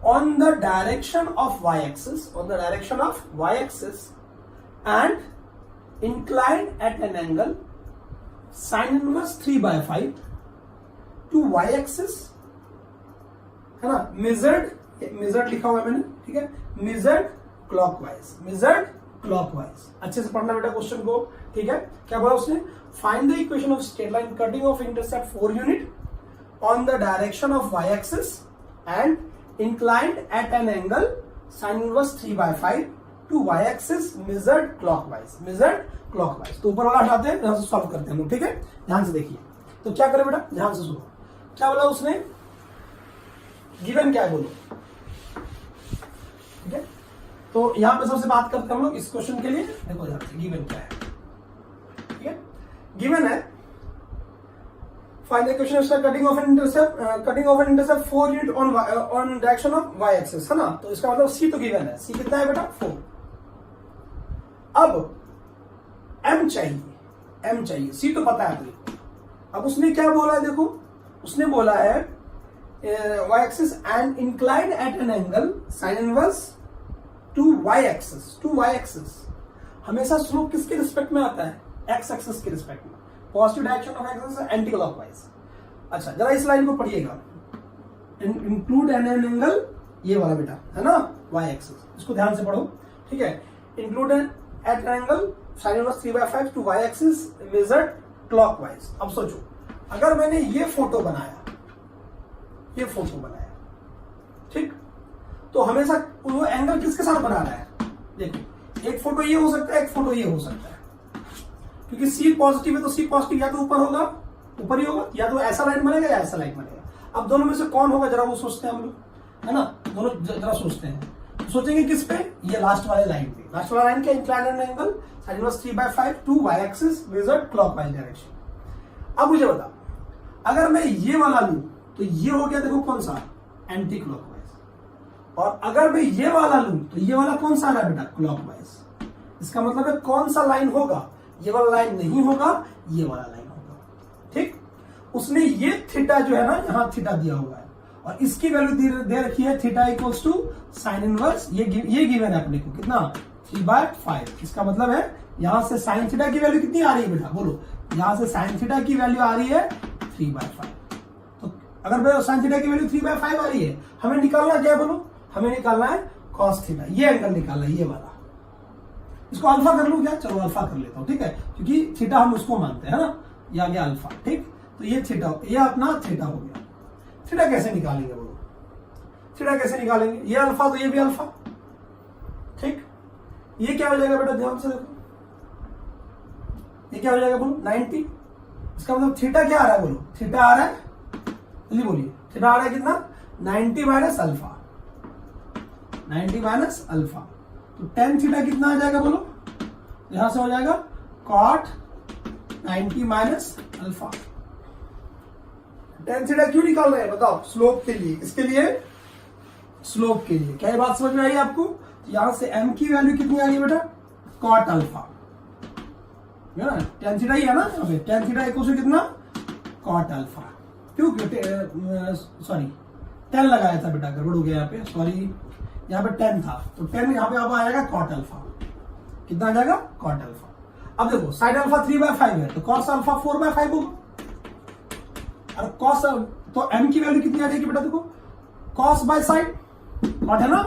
on the direction of y-axis, and inclined at an angle sin inverse 3/5 to y-axis, है ना, measured लिखा हुआ है मैंने, ठीक है, measured clockwise। अच्छे से पढ़ना बेटा क्वेश्चन को, ठीक है। क्या बोला उसने, find the equation of straight line cutting of intercept 4 unit on the direction of y-axis and inclined at an angle sin inverse 3/5 to y-axis measured clockwise। तो ऊपर वाला हटाते हैं, ध्यान से सॉल्व करते हैं हम लोग, ठीक है। ध्यान से देखिए, तो क्या करें बेटा, ध्यान से सुनो, क्या बोला उसने, गिवन क्या है बोलो, ठीक है। तो यहां पे सबसे बात करते हैं हम लोग इस क्वेश्चन के लिए, देखो ध्यान से गिवन क्या है, ठीक है। गिवन है find the equation of cutting off an intercept 4 unit on direction of y axis, है ना। तो इसका मतलब c तो गिवन है, c कितना है बेटा 4। अब m चाहिए, c तो पता है आपको। अब उसने क्या बोला है देखो, उसने बोला है y axis and inclined at an angle sine inverse two y axis. हमेशा स्लोप किसके रिस्पेक्ट में आता है, x एक्सिस के रिस्पेक्ट में, positive direction of axis anti clockwise. अच्छा जरा इस लाइन को पढ़िएगा, इंक्लूड एन एंगल, ये वाला बेटा है ना y एक्सिस, इसको ध्यान से पढ़ो, ठीक है। Include at an angle sine inverse 3/5 to y axis measured clockwise. अब सोचो अगर मैंने ये फोटो बनाया, ठीक। तो हमेशा वो एंगल किसके साथ बना रहा है, देखो एक फोटो ये हो सकता है, एक फोटो ये हो सकता है, क्योंकि सी पॉजिटिव है तो सी पॉजिटिव या तो ऊपर होगा, ऊपर ही होगा, या तो ऐसा लाइन बनेगा या ऐसा लाइन बनेगा। अब दोनों में से कौन होगा जरा वो सोचते हैं हम लोग, है ना, दोनों जरा सोचते हैं। तो सोचेंगे किस पे, ये लास्ट वाले लाइन पे। लास्ट वाला लाइन क्या, inclined angle sine inverse 3/5 to Y axis measured clockwise direction. अब मुझे बता, अगर मैं ये वाला लूं तो ये हो गया देखो कौन सा, एंटी क्लॉकवाइज, और अगर मैं ये वाला लूं तो ये वाला कौन सा आ रहा है बेटा, क्लॉकवाइज। इसका मतलब है कौन सा लाइन होगा, ये वाला लाइन नहीं होगा, ये वाला लाइन होगा, ठीक। उसने ये थीटा जो है ना, यहां थीटा दिया हुआ है, और इसकी वैल्यू दे रखी है theta equals to sine inverse, ये गिवन है अपने को कितना, 3/5। इसका मतलब है यहां से साइन थीटा की वैल्यू कितनी आ रही है बेटा, बोलो, यहां से साइन थीटा की वैल्यू आ रही है 3/5। तो अगर साइन थीटा की वैल्यू 3/5 आ रही है, हमें निकालना क्या है, बोलो, हमें निकालना है कॉस थीटा, ये एंगल निकालना है, ये वाला। इसको अल्फा कर लूं क्या, चलो अल्फा कर लेता हूं, ठीक है, क्योंकि थीटा हम उसको मानते हैं ना, ये आ गया अल्फा, ठीक। तो ये थीटा, ये अपना थीटा हो गया। थीटा कैसे निकालेंगे बोलो, थीटा कैसे निकालेंगे, ये अल्फा तो ये भी अल्फा, ठीक। ये क्या हो जाएगा बेटा, ध्यान से देखो, ये क्या हो जाएगा बोलो, 90। इसका मतलब थीटा क्या आ रहा है, बोलो, थीटा आ रहा है, जल्दी बोलिए, थीटा आ रहा है कितना, 90 माइनस अल्फा, 90 माइनस अल्फा। तो टेन थीटा कितना आ जाएगा बोलो, यहां से हो जाएगा cot 90 minus alpha. Tan theta क्यों निकाल रहे हैं बताओ, स्लोप के लिए, इसके लिए स्लोप के लिए। क्या ये बात समझ में आई आपको, यहां से m की वैल्यू कितनी आ रही है बेटा, कॉट अल्फा, टेन थीटा ही है ना, टेन थीटा इक्वल कितना, कॉट अल्फा। क्यों, सॉरी 10 लगाया था बेटा, गड़बड़ हो गया यहाँ पे, सॉरी, यहाँ पे 10 था, तो 10 यहाँ पे अब आएगा कॉट अल्फा, कितना आ जाएगा, कॉट अल्फा। अब देखो साइन अल्फा 3/5 है, तो कॉस अल्फा 4/5 होगा, और कॉस, तो m की वैल्यू कितनी आ जाएगी बेटा, देखो कॉस बाय साइन, कॉट है ना,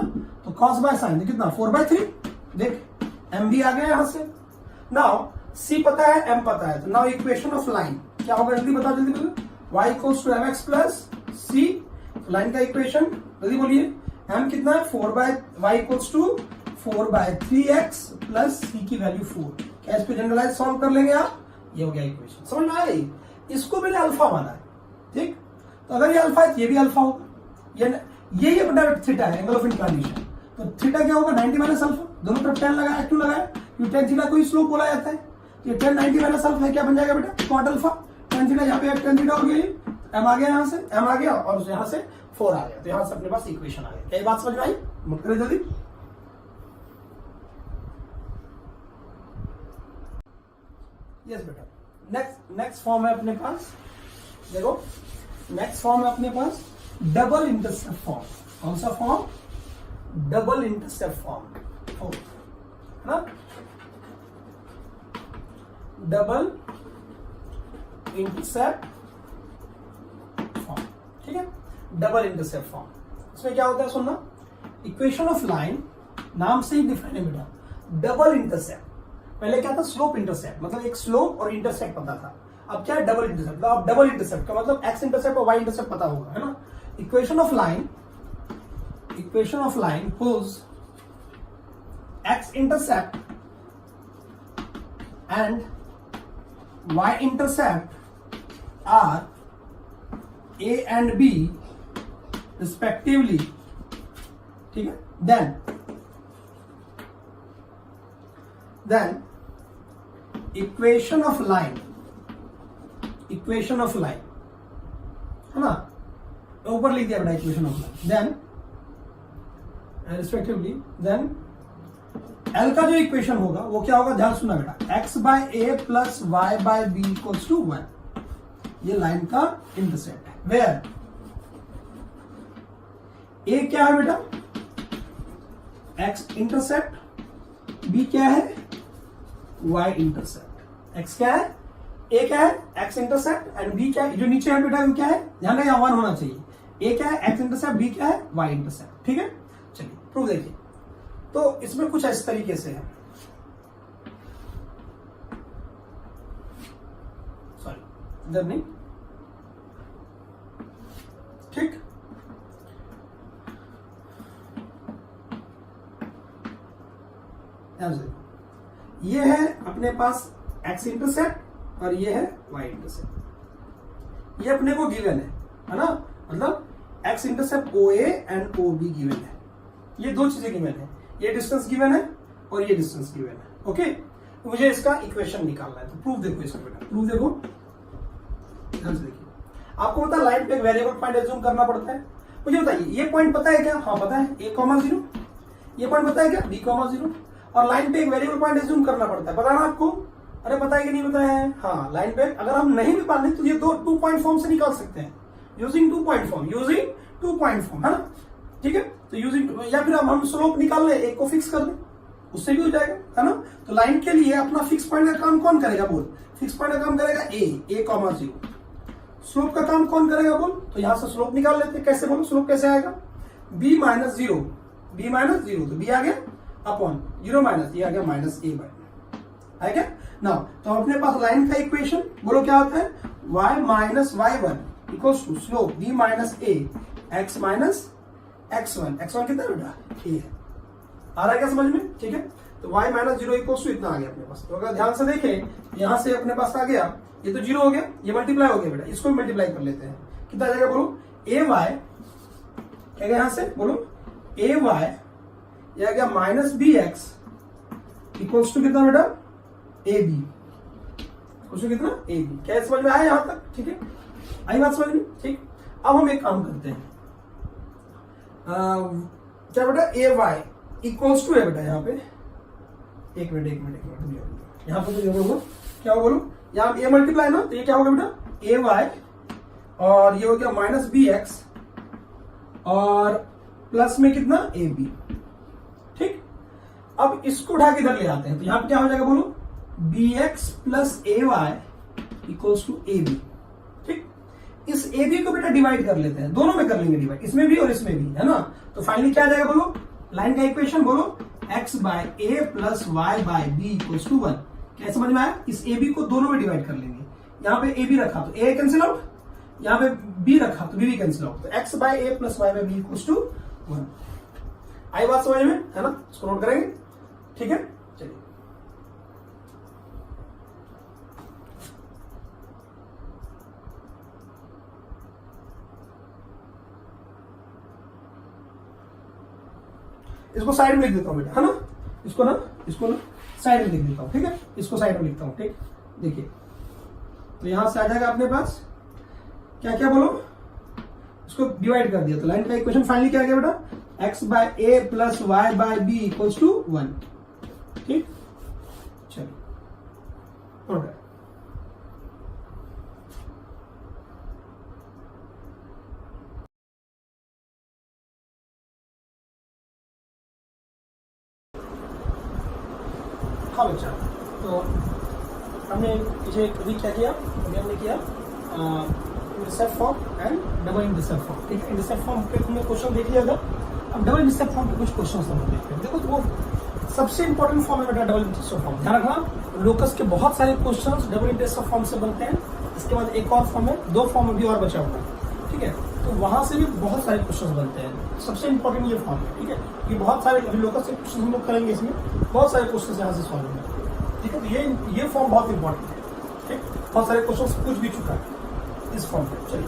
तो कॉस बाय साइन कितना, 4/3, देख m भी आ गया यहां से। नाउ c पता है, m पता है, तो नाउ इक्वेशन ऑफ लाइन क्या होगा, जल्दी बताओ, जल्दी बोलो, y equals to mx plus c, line का इक्वेशन जल्दी बोलिए, m कितना है, 4/y equals to 4/3x plus c की वैल्यू 4। क्या इस पे जनरलाइज सॉल्व कर लेंगे आप, ये हो गया इक्वेशन, समझ में आई। इसको मैंने अल्फा माना है, ठीक। तो अगर ये अल्फा है तो ये भी अल्फा होगा, ये बटा थीटा है, एंगल ऑफ इंक्लिनेशन। तो थीटा क्या होगा, 90 माइनस अल्फा, दोनों तरफ 10 लगाया, क्यों लगाया, क्योंकि tan थीटा को ही स्लोप बोला जाता है। ये 10 90 माइनस अल्फा है, क्या बन जाएगा बेटा, कॉट अल्फा। tan थीटा यहाँ पे tan थीटा हो गई, m आ गया, यहाँ से m आ गया, और यहाँ से 4 आ गया, तो यहाँ से अपने पास इक्वेशन आ गया। क्या ये बात समझ में आई, नोट करें जल्दी। यस बेटा, नेक्स्ट फॉर्म है अपने पास, देखो नेक्स्ट फॉर्म है अपने पास डबल इंटरसेप्ट फॉर्म। कौन सा फॉर्म, डबल इंटरसेप्ट फॉर्म, है ना, डबल इंटरसेप्ट फॉर्म, ठीक है, डबल इंटरसेप्ट फॉर्म। इसमें क्या होता है सुनना, इक्वेशन ऑफ लाइन नाम से ही डिफाइन है बेटा, डबल इंटरसेप्ट। पहले क्या था, स्लोप इंटरसेप्ट, मतलब एक स्लोप और इंटरसेप्ट पता था, अब क्या है डबल इंटरसेप्ट। मतलब अब डबल इंटरसेप्ट का मतलब एक्स इंटरसेप्ट और वाई इंटरसेप्ट पता होगा, है ना। Equation of line whose X intercept and Y intercept are A and B respectively, ठीक है, देन इक्वेशन ऑफ लाइन है ना, ऊपर लिख दिया बेटा equation of line, then respectively, then L का जो इक्वेशन होगा वो क्या होगा, ध्यान सुनना बेटा, X by A plus Y by B equals to 1, ये लाइन का इंटरसेप्ट है, वेयर ए क्या है बेटा, एक्स इंटरसेप्ट, बी क्या है, वाई इंटरसेप्ट। एक्स क्या है, ए क्या है, एक्स इंटरसेप्ट, एंड बी क्या है, जो नीचे है बेटा वो क्या है, ध्यान रखिए 1 होना चाहिए। ए क्या है, एक्स इंटरसेप्ट, बी क्या है, वाई इंटरसेप्ट, ठीक है। चलिए प्रूफ देखिए, तो इसमें कुछ इस तरीके से है, सॉरी इधर नहीं, ठीक। ध्यान से, ये है अपने पास एक्स इंटरसेप्ट और ये है वाई इंटरसेप्ट। ये अपने को गिवन है ना, मतलब X intercept O A and O B given है, ये दो चीजें गिवन है, ये डिस्टेंस गिवन है और ये डिस्टेंस गिवन है। ओके, तो मुझे इसका इक्वेशन निकालना है, तो प्रूफ देखो इसका बेटा, प्रूफ देखो, ध्यान से देखिए। आपको पता है लाइन पे एक वेरिएबल पॉइंट एज्यूम करना पड़ता है। मुझे बताइए ये पॉइंट पता है क्या? हाँ पता है, a, 0। ये पॉइंट पता है क्या? b, 0। और लाइन पे एक वेरिएबल पॉइंट एज्यूम करना पड़ता है, पता ना आपको? अरे पता है कि नहीं पता है? हाँ, लाइन पे अगर हम नहीं भी पाने तो ये दो 2 पॉइंट फॉर्म से निकाल सकते हैं, यूजिंग 2 पॉइंट फॉर्म, है ना? ठीक है, तो यूजिंग, या फिर हम स्लोप निकाल ले, एक को फिक्स कर ले, उससे भी हो जाएगा, है ना? तो लाइन के लिए अपना फिक्स पॉइंट का काम कौन करेगा बोल? फिक्स पॉइंट का काम करेगा a, 0। स्लोप का काम कौन करेगा बोल? तो यहां से स्लोप निकाल लेते हैं, कैसे बोलो स्लोप कैसे आएगा? b माइनस 0, तो b आ गया अपॉन 0 माइनस, ये आ गया माइनस a बाय, है क्या ना? तो अपने पास लाइन का इक्वेशन बोलो क्या होता है? y माइनस y1 equals to slope b minus a, x minus x1 कितना है बेटा? a है। आ रहा है क्या समझ में? ठीक है, तो y माइनस 0 इक्वल्स टू इतना आ गया अपने पास। तो अगर ध्यान से देखें, यहां से अपने पास आ गया, ये तो 0 हो गया, ये मल्टीप्लाई हो गया बेटा, इसको भी मल्टीप्लाई कर लेते हैं, कितना आ जाएगा बोलो? a y क्या गया यहां से बोलो? a y ये आ गया minus B X equals to कितना बेटा? ए बी, उसको कितना? A B. क्या समझ में आया यहां तक? ठीक है, आई बात समझ में? ठीक, अब हम एक काम करते हैं, क्या बेटा? ए वाई इक्वल्स टू है बेटा, यहाँ पे एक मिनट यहाँ पे तो बोलो क्या हो, बोलो यहाँ ए मल्टीप्लाई ना, तो ये क्या होगा बेटा? ए वाई और ये हो गया माइनस बी एक्स और प्लस में कितना? A B. ठीक, अब इसको उठा के इधर ले आते हैं, तो यहाँ पे क्या हो जाएगा बोलो? B X plus A Y equals to A B. ठीक, इस ए बी को बेटा डिवाइड कर लेते हैं, दोनों में कर लेंगे डिवाइड, इसमें भी और इसमें भी, है ना? तो फाइनली क्या आ जाएगा बोलो? लाइन का इक्वेशन बोलो, x by A plus Y by B equals to 1। क्या समझ में आया? इस ए बी को दोनों में डिवाइड कर लेंगे, यहाँ पे ए बी रखा तो ए कैंसिल आउट, यहाँ पे बी रखा तो बी भी कैंसिल आउट, तो x by A plus Y by B equals to 1। आई बात समझ में, है ना? इसको नोट करेंगे, ठीक है? चलिए इसको साइड में लिख देता हूं बेटा, है ना? इसको ना साइड में लिख देता हूं, ठीक है? इसको साइड में लिखता हूं, ठीक? देखिए, तो यहां से आ जाएगा अपने पास क्या क्या बोलो? इसको डिवाइड कर दिया, तो लाइन का इक्वेशन फाइनली क्या आ गया बेटा? x by A plus Y by B equals to 1। ठीक, चलिए और हाँ बच्चा, तो हमने इसे अभी क्या किया? अभी हमने किया intercept form and double intercept form. ठीक है, इंटरसेप्ट फॉर्म पे हमने क्वेश्चन देख लिया था, अब डबल इंटरसेप्ट फॉर्म पे कुछ क्वेश्चन हम देखते हैं। देखो, तो वो सबसे इंपॉर्टेंट फॉर्म है बेटा डबल इंटरसेप्ट फॉर्म, ध्यान रखना। लोकस के बहुत सारे क्वेश्चन डबल इंटरसेप्ट फॉर्म से बनते हैं। इसके बाद एक और फॉर्म है, 2 फॉर्म अभी और बचा हुआ है, ठीक है? तो वहां से भी बहुत सारे क्वेश्चन बनते हैं। सबसे इंपॉर्टेंट ये फॉर्म है, ठीक है? ये बहुत सारे अभी लोकस के क्वेश्चन हम लोग करेंगे, इसमें बहुत सारे क्वेश्चन यहाँ से सॉल्व होंगे, ठीक है? तो ये फॉर्म बहुत इंपॉर्टेंट है, ठीक? बहुत सारे क्वेश्चन पूछ भी चुका है इस फॉर्म पे। चलिए,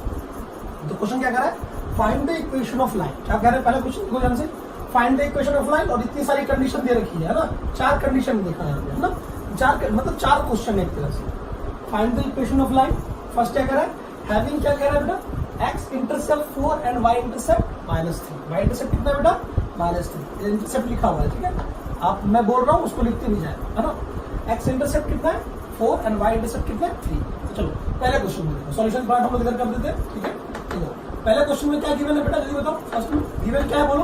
तो क्वेश्चन क्या कह रहा है? Find the equation of line. क्या कह रहे हैं? पहला क्वेश्चन देखो ध्यान से, find the equation of line, और इतनी सारी कंडीशन दे रखी है ना, 4 कंडीशन देखा है ना, 4 मतलब 4 क्वेश्चन है एक तरह से। Find the equation of line, first क्या कह रहा है? हैविंग क्या कह रहा है बेटा? x intercept 4 and y intercept -3। y intercept कितना है बेटा? -3। इंटरसेप्ट लिखा हुआ है, ठीक है? आप मैं बोल रहा हूँ उसको लिखते नहीं जाए, है ना? x इंटरसेप्ट कितना है? 4 एंड y इंटरसेप्ट कितना है? 3। तो चलो पहले क्वेश्चन में देखो, सॉल्यूशन पार्ट हम लोग इधर कर देते हैं, ठीक है? देखो पहले क्वेश्चन में क्या गिवन है बेटा, जल्दी बताओ। फर्स्ट में गिवन क्या है बोलो?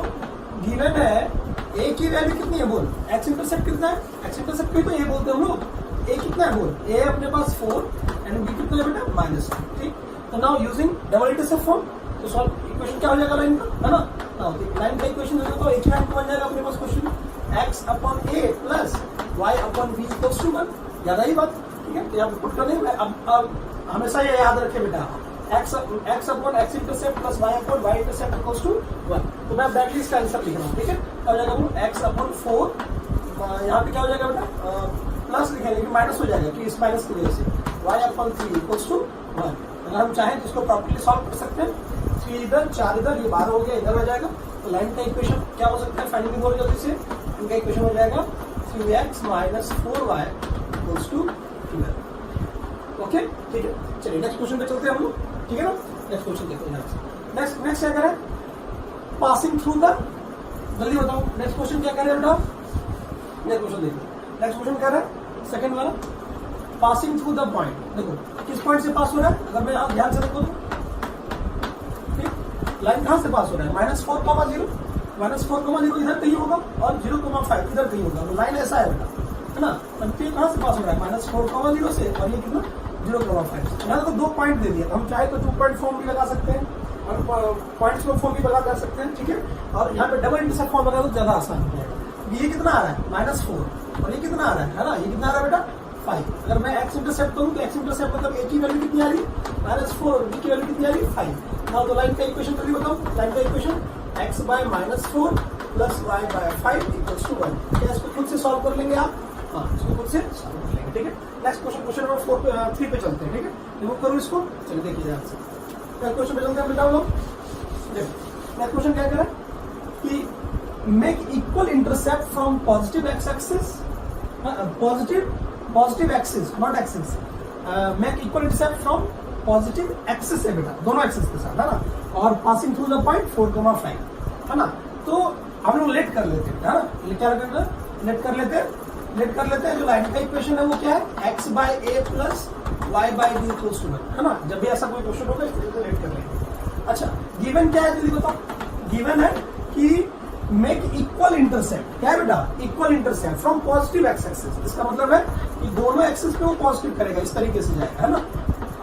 गिवन है a की वैल्यू कितनी है बोल? x इंटरसेप्ट कितना है? x इंटरसेप्ट को तो ये बोलते हैं हम लोग। a कितना है बोल? a अपने पास 4 एंड b कितना है बेटा? -2। ठीक, तो now using double intercept form, तो सॉल्व इक्वेशन क्या हो जाएगा लाइन का, है ना? नाउ लाइन का इक्वेशन देखो, तो एक ही लाइन बन जाएगा अपने पास question, x upon a plus y upon b equals to 1। याद आई बात? ठीक है, तो यहाँ पुट करने में अब हमेशा ये याद रखे बेटा, x upon x intercept plus y upon y intercept equals to 1। तो मैं बैकली इसका आंसर लिख रहा हूँ, ठीक है? अब जाएगा x अपॉन 4 यहाँ पे क्या हो जाएगा बेटा, प्लस लिखेंगे लेकिन माइनस हो जाएगा कि इस माइनस की वजह से y/3 इक्वल्स टू 1। अगर हम चाहें तो इसको प्रॉपर्ली सॉल्व कर सकते हैं, 3 इधर 4 इधर, ये 12 हो गया, इधर आ जाएगा। तो लाइन का इक्वेशन क्या हो सकता है, फाइनली बोलो जल्दी से, इनका इक्वेशन हो जाएगा 3x minus 4y equals to 12। Okay ठीक है, चलिए नेक्स्ट क्वेश्चन पे चलते हैं हम लोग, ठीक है ना। नेक्स्ट क्वेश्चन देखते हैं। नेक्स्ट क्या करें, पासिंग थ्रू द, जल्दी बताओ नेक्स्ट क्वेश्चन क्या करें बेटा। नेक्स्ट क्वेश्चन देखो, नेक्स्ट क्वेश्चन क्या है, सेकंड वाला, पासिंग थ्रू द पॉइंट। देखो किस पॉइंट से पास हो रहा है, अगर मैं आप ध्यान से देखो तो लाइन कहां से पास हो रहा है, -4,0, -4,0 इधर कहीं होगा और 0,5 इधर कहीं होगा। तो लाइन ऐसा है बेटा, है ना। ये कहां से पास हो रहा है, -4,0 से, और ये कितना 0,5। यहाँ तो 2 पॉइंट दे दिया, हम चाहे तो 2 पॉइंट फॉर्म भी लगा सकते हैं और पॉइंट्स को फॉर्म भी लगा कर सकते हैं, ठीक है। और यहाँ पे डबल इंटरसेप्ट फॉर्म लगा तो ज्यादा आसान हो जाएगा। ये कितना आ रहा है, -4, और ये कितना आ रहा है ना, ये कितना आ रहा है बेटा 5। अगर मैं एक्स इंटरसेप्ट करूँ तो एक्स इंटरसेप्ट मतलब ए की वैल्यू कितनी आ रही है, -4, बी की वैल्यू कितनी आ रही है 5। ना तो लाइन का इक्वेशन जल्दी बताओ, लाइन का equation x/-4 plus y/5 equals to 1। क्या इसको खुद से सॉल्व कर लेंगे आप, हाँ इसको खुद से सॉल्व कर लेंगे, ठीक है। नेक्स्ट क्वेश्चन, क्वेश्चन नंबर 3 पे चलते हैं, ठीक है। रिमूव करो इसको, चलिए देखिए ध्यान से। नेक्स्ट क्वेश्चन पे चलते हैं बेटा लोग। नेक्स्ट क्वेश्चन क्या करें कि make equal intercept from positive x axis, positive axis not axis, make equal intercept from positive axis है बेटा, दोनों एक्सिस के साथ, है ना। और पासिंग थ्रू द पॉइंट 4,5, है ना। तो हम लोग लेट कर लेते हैं, है ना, ये क्या करना, लेट कर लेते हैं। जो लाइन का इक्वेशन है वो क्या है, x/a plus y/b equals to 1, है ना। जब भी ऐसा कोई क्वेश्चन होगा इस तरीके से लेट कर लेंगे। अच्छा गिवन क्या है जल्दी बताओ, गिवन है कि मेक इक्वल इंटरसेप्ट, क्या है बेटा, equal intercept from positive x axis. इसका मतलब है कि दोनों एक्सिस पे वो पॉजिटिव करेगा, इस तरीके से जाएगा, है ना।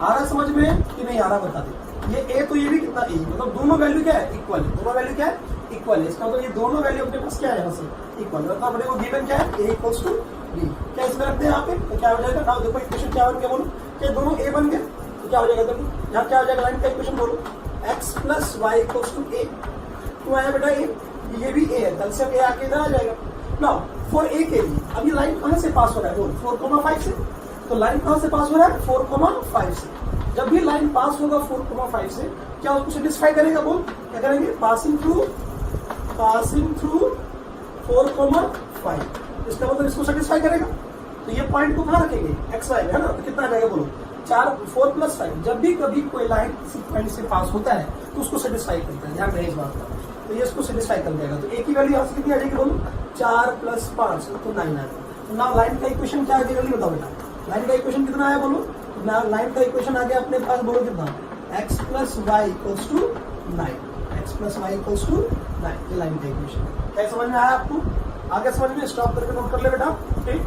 आ रहा समझ में कि नहीं आ रहा बता दे। ये ए तो ये भी कितना ए, मतलब दोनों वैल्यू क्या है, इक्वल है, दोनों वैल्यू क्या है, इक्वल है। इसका मतलब ये दोनों वैल्यू अपने पास क्या है, यहाँ से इक्वल है। अपने को गिवन क्या है, ए इक्वल्स टू बी। क्या इसमें रखते हैं यहाँ पे, तो क्या हो जाएगा ना, देखो इक्वेशन क्या बन गया बोलो, क्या दोनों ए बन गए, तो क्या हो जाएगा देखो यहाँ क्या हो जाएगा, लाइन का इक्वेशन बोलो, x plus Y equals to a. क्यों आया बेटा ए, ये भी ए है, कल से ए आके इधर आ जाएगा। नाउ फॉर ए के लिए अब ये लाइन कहां से पास हो रहा है, बोल 4,5 से। तो लाइन कहां से पास हो रहा है, 4,5 से। जब भी लाइन पास होगा 4,5 से, क्या उसको सेटिस्फाई करेगा, बोल क्या करेंगे, पासिंग थ्रू 4,5। इसका मतलब इसको सेटिस्फाई करेगा। तो ये पॉइंट को कहां रखेंगे, एक्स वाई में, है ना। तो कितना आ जाएगा बोलो, 4 + 5। जब भी कभी कोई लाइन किसी पॉइंट से पास होता है तो उसको सेटिस्फाई करता है, ध्यान रहे इस बात का। तो ये इसको सेटिस्फाई कर देगा। तो ए की वैल्यू यहाँ से कितनी आ जाएगी बोलो, 4 + 5 तो 9 आ जाएगा। ना लाइन का इक्वेशन क्या आ गया जल्दी बताओ बेटा, लाइन का इक्वेशन कितना आया बोलो, लाइन का इक्वेशन आ गया अपने पास, बोलो कितना, x + y equals to 9, x + y equals to 9। ये लाइन का इक्वेशन क्या समझ में आया आपको, आगे समझ में, स्टॉप करके नोट कर ले बेटा, ठीक।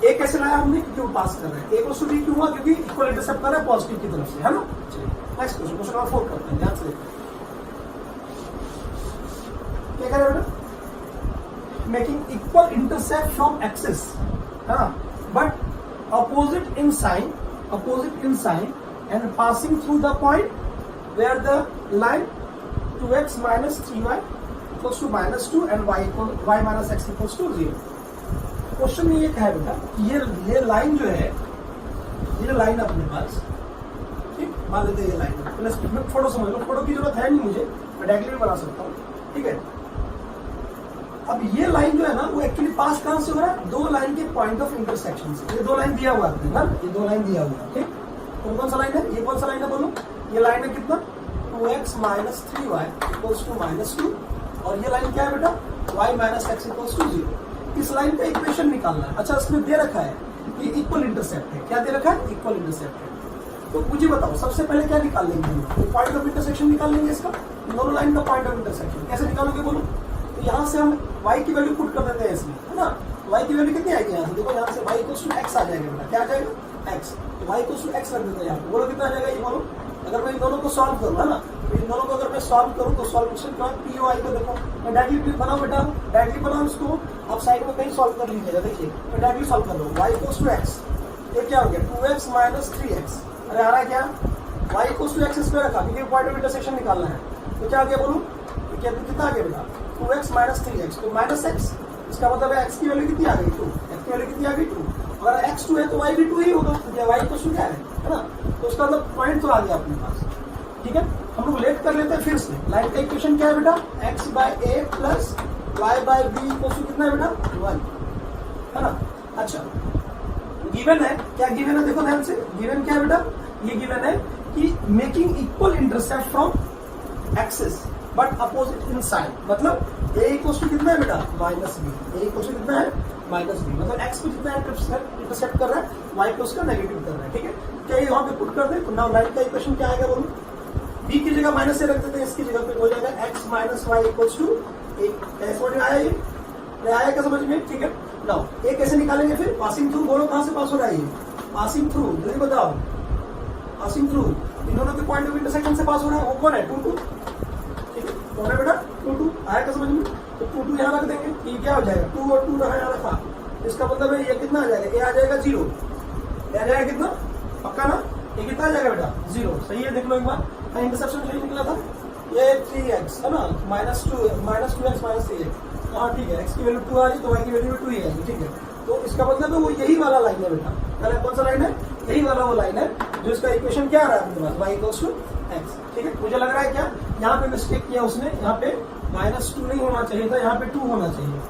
ए कैसे लाया हमने, क्योंकि वो पास कर रहे हैं, a = b क्यों हुआ, क्योंकि इक्वल इंटरसेप्ट कर रहा है पॉजिटिव की तरफ से, है ना। चलिए नेक्स्ट क्वेश्चन, क्वेश्चन नंबर 4 करते हैं, ध्यान से देखते हैं क्या करें बेटा, making equal intercept from axis, है ना, but opposite in sign and passing through the point where the line 2x minus 3y equals to -2 and y minus x equals to 0। Question में ये क्या है बेटा, ये लाइन जो है, ये लाइन अपने पास, ठीक, मान लेते हैं ये लाइन, प्लस फोटो समझ लो, फोटो की जरूरत है नहीं मुझे, मैं डायरेक्टली भी बना सकता हूँ, ठीक है। अब ये लाइन जो है ना, वो एक्चुअली पास कहां से हो रहा है, दो लाइन के पॉइंट ऑफ इंटरसेक्शन से। ये दो लाइन दिया हुआ है ना, ये दो लाइन दिया हुआ है, ठीक। कौन सा लाइन है, ये कौन सा लाइन है बोलो, ये लाइन है कितना, 2x minus 3y equals to -2। और ये लाइन क्या है बेटा, y minus x equals to 0। इस लाइन का इक्वेशन निकालना है। अच्छा इसमें दे रखा है कि इक्वल इंटरसेप्ट है, क्या दे रखा है, इक्वल इंटरसेप्ट है। तो मुझे बताओ सबसे पहले क्या निकाल लेंगे, पॉइंट ऑफ इंटरसेक्शन निकाल लेंगे इसका, दोनों लाइन का पॉइंट ऑफ इंटरसेक्शन। कैसे निकालोगे बोलो, तो यहाँ से हम y की वैल्यू पुट कर देते हैं इसमें, है ना। y की वैल्यू कितनी आएगी, यहाँ से देखो, यहाँ से y इक्वल्स टू x आ जाएगा बेटा, क्या आ जाएगा, x। तो y इक्वल्स टू x रख देते हैं यहाँ पे, बोलो कितना आ जाएगा, ये बोलो। अगर मैं इन दोनों को सॉल्व करूँ, है ना, इन दोनों को अगर मैं सॉल्व करूँ तो सॉल्यूशन का p और i को देखो, मैं डायरेक्टली बनाओ बेटा, डायरेक्टली बनाओ इसको, आप साइड में कहीं सॉल्व कर लीजिएगा। देखिए मैं डायरेक्टली सॉल्व कर रहा हूँ, y इक्वल्स टू x, ये क्या हो गया 2x minus 3x। अरे आ रहा है क्या, y इक्वल्स टू x इसमें रखा, क्योंकि पॉइंट ऑफ इंटरसेक्शन निकालना है। तो क्या आ गया बोलो, क्या कितना आ गया बेटा, 2x minus 3x, तो -x, इसका मतलब है x की वैल्यू कितनी आ गई 2, x की वैल्यू कितनी आ गई 2। अगर x 2 है तो y भी 2 ही होगा, y को क्या है ना। तो उसका मतलब पॉइंट तो आ गया अपने पास, ठीक है। हम लोग लेट कर लेते हैं फिर से। लाइन का इक्वेशन क्या है बेटा, x by A plus Y by B equal to कितना है बेटा 1, है ना। अच्छा गिवन है, क्या गिवन है देखो ध्यान से, गिवन क्या है बेटा, ये गिवन है कि making equal intercept from axis but opposite in side. मतलब a इक्वल टू कितना है बेटा minus B, a equal to कितना है माइनस बी, मतलब x को जितना इंटरसेप्ट कर रहा है y को उसका नेगेटिव कर रहा है, ठीक है। क्या ये वहां पे पुट कर दे, नाउ लाइन का इक्वेशन क्या आएगा बोलो, b की जगह माइनस से रख देते हैं, इसकी जगह पे हो जाएगा x minus Y equal to एक। समझ में आया ये, आया क्या समझ में, ठीक है। नाउ ए कैसे निकालेंगे फिर, पासिंग थ्रू, बोलो कहां से पास हो रहा है ये, पासिंग थ्रू, जल्दी बताओ, पासिंग थ्रू इन दोनों के पॉइंट ऑफ इंटरसेक्शन से पास हो रहा है, वो कौन है 2 2, ठीक है, कौन है बेटा 2 2, आया क्या समझ में। तो 2 2 यहाँ रख देंगे, ये क्या हो जाएगा 2 और 2 रहा यहाँ रखा, इसका मतलब है ये कितना आ जाएगा, ये आ जाएगा 0, ये आ जाएगा कितना, पक्का ना, ये कितना आ जाएगा बेटा 0, सही है। देख लो एक बार, इंटरसेप्शन सही निकला था, ये 3x है ना, -2x माइनस 3x, हाँ ठीक है, x की वैल्यू 2 आ रही तो y की वैल्यू भी 2 ही आएगी, ठीक है। तो इसका मतलब है वो यही वाला लाइन है बेटा, पहले कौन सा लाइन है, यही वाला वो लाइन है जो इसका इक्वेशन क्या आ रहा है अपने पास, y इक्वल्स टू x, ठीक है। मुझे लग रहा है क्या यहाँ पे मिस्टेक किया उसने, यहाँ पे -2 नहीं होना चाहिए था, यहाँ पे 2 होना चाहिए,